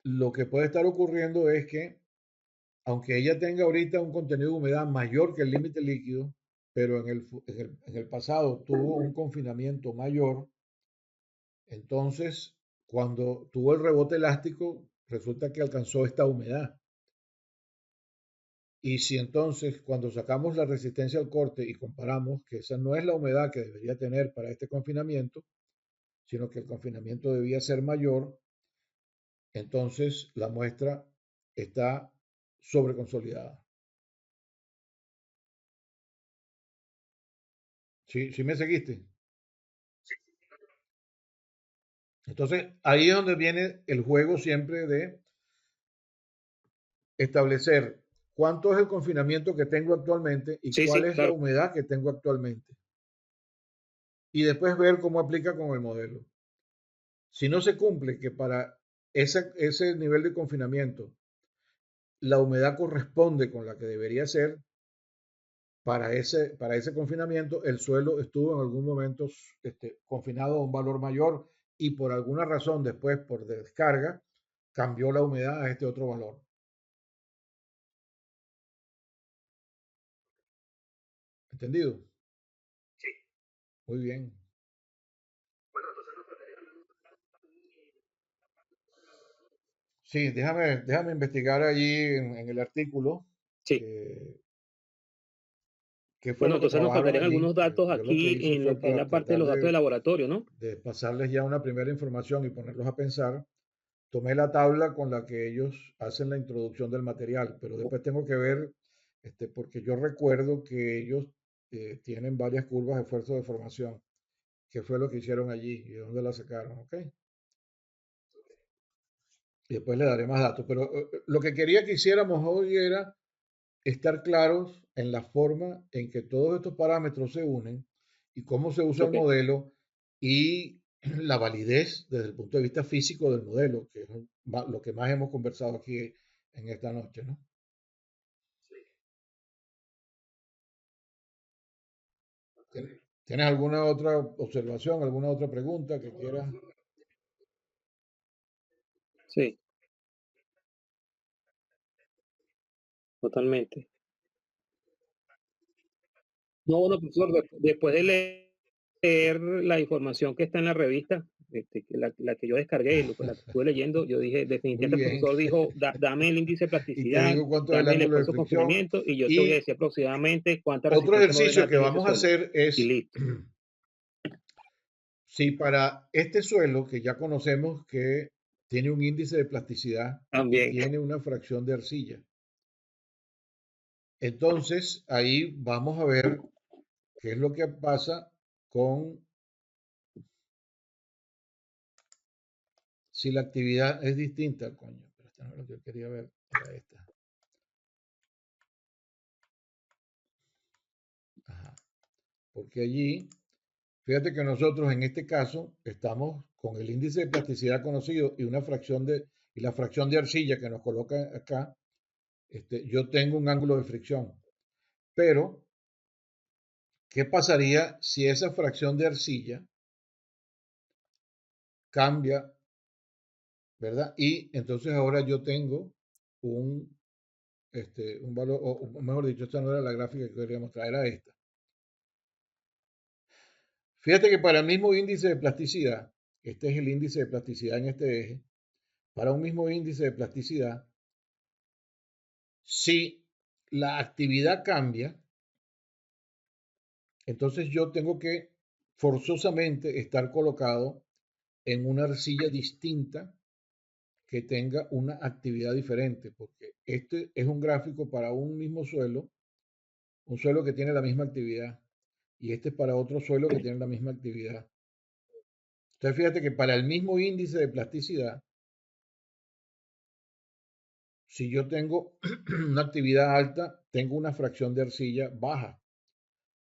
S2: lo que puede estar ocurriendo es que, aunque ella tenga ahorita un contenido de humedad mayor que el límite líquido, pero en el pasado tuvo un confinamiento mayor, entonces cuando tuvo el rebote elástico, resulta que alcanzó esta humedad. Y si entonces cuando sacamos la resistencia al corte y comparamos que esa no es la humedad que debería tener para este confinamiento, sino que el confinamiento debía ser mayor, entonces la muestra está sobreconsolidada. ¿Sí me seguiste? Entonces, ahí es donde viene el juego siempre de establecer cuánto es el confinamiento que tengo actualmente y
S1: Sí,
S2: cuál
S1: sí,
S2: es la
S1: claro.
S2: humedad que tengo actualmente. Y después ver cómo aplica con el modelo. Si no se cumple que para ese nivel de confinamiento la humedad corresponde con la que debería ser, para ese confinamiento el suelo estuvo en algún momento confinado a un valor mayor y por alguna razón después por descarga cambió la humedad a este otro valor. ¿Entendido? Muy bien. Sí, déjame investigar allí en el artículo
S1: Sí.
S2: eh, qué fue
S1: Bueno,
S2: lo que
S1: entonces nos
S2: trabajaron
S1: faltarían
S2: allí.
S1: algunos datos
S2: Yo lo que
S1: aquí
S2: hice
S1: en
S2: fue
S1: lo que es
S2: para
S1: la parte de
S2: tratar
S1: los datos de laboratorio, ¿no?
S2: de pasarles ya una primera información y ponerlos a pensar. Tomé la tabla con la que ellos hacen la introducción del material, pero después tengo que ver, porque yo recuerdo que ellos tienen varias curvas de esfuerzo de formación, que fue lo que hicieron allí y de dónde la sacaron, ¿ok? Y después le daré más datos. Pero lo que quería que hiciéramos hoy era estar claros en la forma en que todos estos parámetros se unen y cómo se usa el
S1: Ok,
S2: modelo y la validez desde el punto de vista físico del modelo, que es lo que más hemos conversado aquí en esta noche, ¿no? ¿Tienes alguna otra observación, alguna otra pregunta que quieras?
S1: sí, totalmente. No, bueno, profesor, después de leer la información que está en la revista, la que yo descargué y la que estuve leyendo, yo dije,
S2: Muy
S1: definitivamente el
S2: bien.
S1: profesor dijo, Dame el índice de
S2: Y te
S1: plasticidad,
S2: digo cuánto es el
S1: dame el
S2: ángulo de
S1: esfuerzo de
S2: fricción.
S1: confinamiento y yo te voy a
S2: Y
S1: decir aproximadamente cuánta
S2: otro
S1: resistencia
S2: ejercicio
S1: moderna
S2: que
S1: tiene ese
S2: vamos a
S1: suelo.
S2: hacer
S1: Y
S2: es,
S1: listo.
S2: si para este suelo, que ya conocemos que tiene un índice de plasticidad y
S1: También,
S2: tiene una fracción de arcilla, entonces ahí vamos a ver qué es lo que pasa con si la actividad es distinta, coño, pero esta no es lo que yo quería ver, era esta. Ajá. Porque allí, fíjate que nosotros en este caso estamos con el índice de plasticidad conocido y una fracción y la fracción de arcilla que nos coloca acá, yo tengo un ángulo de fricción. Pero, ¿qué pasaría si esa fracción de arcilla cambia, verdad? Y entonces ahora yo tengo un, un valor, o mejor dicho, esta no era la gráfica que queríamos traer, era esta. Fíjate que para el mismo índice de plasticidad, este es el índice de plasticidad en este eje, para un mismo índice de plasticidad, si la actividad cambia, entonces yo tengo que forzosamente estar colocado en una arcilla distinta que tenga una actividad diferente, porque este es un gráfico para un mismo suelo, un suelo que tiene la misma actividad, y este es para otro suelo que tiene la misma actividad. Entonces fíjate que para el mismo índice de plasticidad, si yo tengo una actividad alta, tengo una fracción de arcilla baja,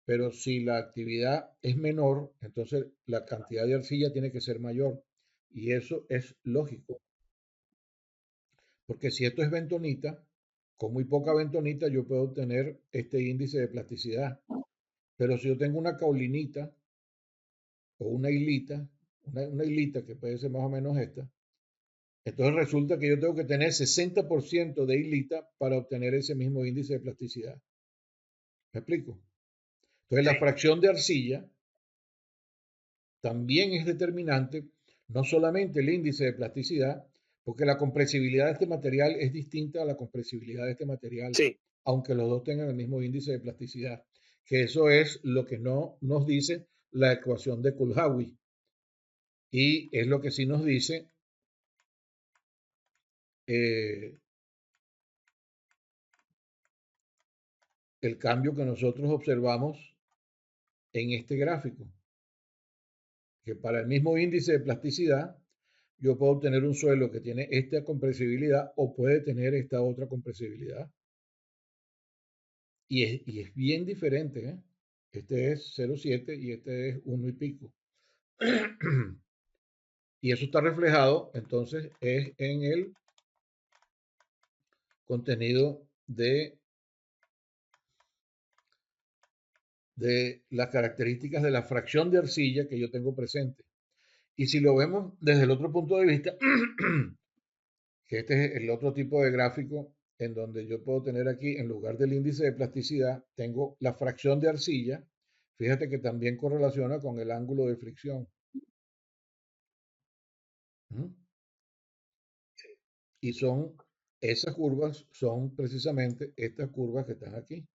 S2: pero si la actividad es menor, entonces la cantidad de arcilla tiene que ser mayor, y eso es lógico. Porque si esto es bentonita, con muy poca bentonita yo puedo obtener este índice de plasticidad. Pero si yo tengo una caulinita o una hilita, una hilita que puede ser más o menos esta, entonces resulta que yo tengo que tener 60% de hilita para obtener ese mismo índice de plasticidad. ¿Me explico? Entonces la fracción de arcilla también es determinante, no solamente el índice de plasticidad, porque la compresibilidad de este material es distinta a la compresibilidad de este material,
S1: sí,
S2: aunque los dos tengan el mismo índice de plasticidad, que eso es lo que no nos dice la ecuación de Kulhawi, y es lo que sí nos dice eh, el cambio que nosotros observamos en este gráfico, que para el mismo índice de plasticidad yo puedo obtener un suelo que tiene esta compresibilidad o puede tener esta otra compresibilidad. Y es bien diferente, ¿eh? Este es 0,7 y este es 1 y pico. Y eso está reflejado, entonces, es en el contenido de las características de la fracción de arcilla que yo tengo presente. Y si lo vemos desde el otro punto de vista, que este es el otro tipo de gráfico en donde yo puedo tener aquí, en lugar del índice de plasticidad, tengo la fracción de arcilla. Fíjate que también correlaciona con el ángulo de fricción. ¿Mm? Y esas curvas son precisamente estas curvas que están aquí.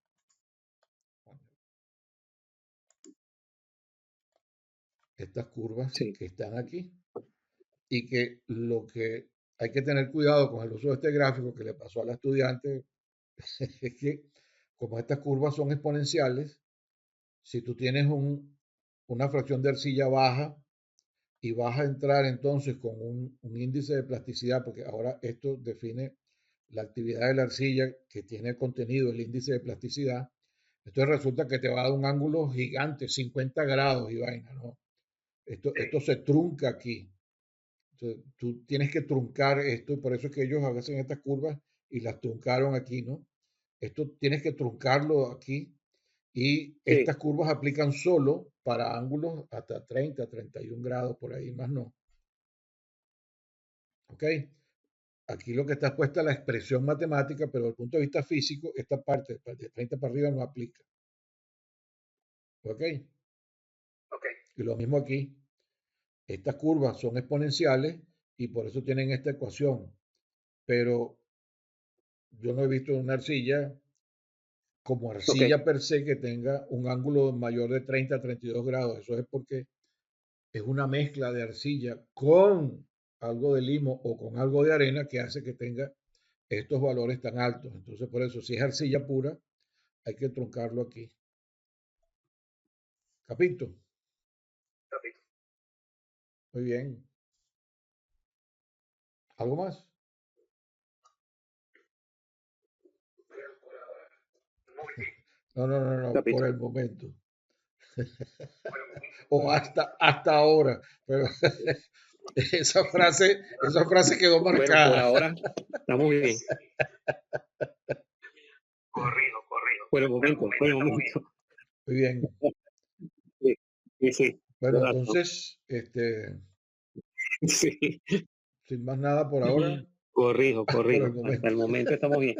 S2: Estas curvas
S1: sí,
S2: que están aquí. Y que lo que hay que tener cuidado con el uso de este gráfico que le pasó a la estudiante es que como estas curvas son exponenciales, si tú tienes una fracción de arcilla baja y vas a entrar entonces con un índice de plasticidad, porque ahora esto define la actividad de la arcilla que tiene contenido el índice de plasticidad, entonces resulta que te va a dar un ángulo gigante, 50 grados y vaina, ¿no? Esto se trunca aquí. Entonces, tú tienes que truncar esto y por eso es que ellos hacen estas curvas y las truncaron aquí, ¿no? Esto tienes que truncarlo aquí y
S1: Sí,
S2: estas curvas aplican solo para ángulos hasta 30, 31 grados, por ahí más no. ¿Ok? Aquí lo que está puesta es la expresión matemática, pero desde el punto de vista físico, esta parte de 30 para arriba no aplica. ¿Ok?
S1: ok.
S2: Y lo mismo aquí. Estas curvas son exponenciales y por eso tienen esta ecuación. Pero yo no he visto una arcilla como
S1: Ok.
S2: arcilla per se que tenga un ángulo mayor de 30 a 32 grados. Eso es porque es una mezcla de arcilla con algo de limo o con algo de arena que hace que tenga estos valores tan altos. Entonces, por eso, si es arcilla pura, hay que truncarlo aquí. Capito.
S1: Capito.
S2: Muy bien. ¿Algo más? No, no, no, no, por
S1: Capito.
S2: el momento. O hasta ahora. Pero esa frase quedó
S1: Bueno, por
S2: marcada.
S1: ahora estamos bien. Corrido, corrido. Por el momento.
S2: Muy bien.
S1: Sí, sí, sí.
S2: Bueno,
S1: Exacto.
S2: entonces,
S1: Sí.
S2: sin más nada por ahora,
S1: Corrijo,
S2: por el
S1: corrijo. Hasta
S2: momento.
S1: el momento estamos bien.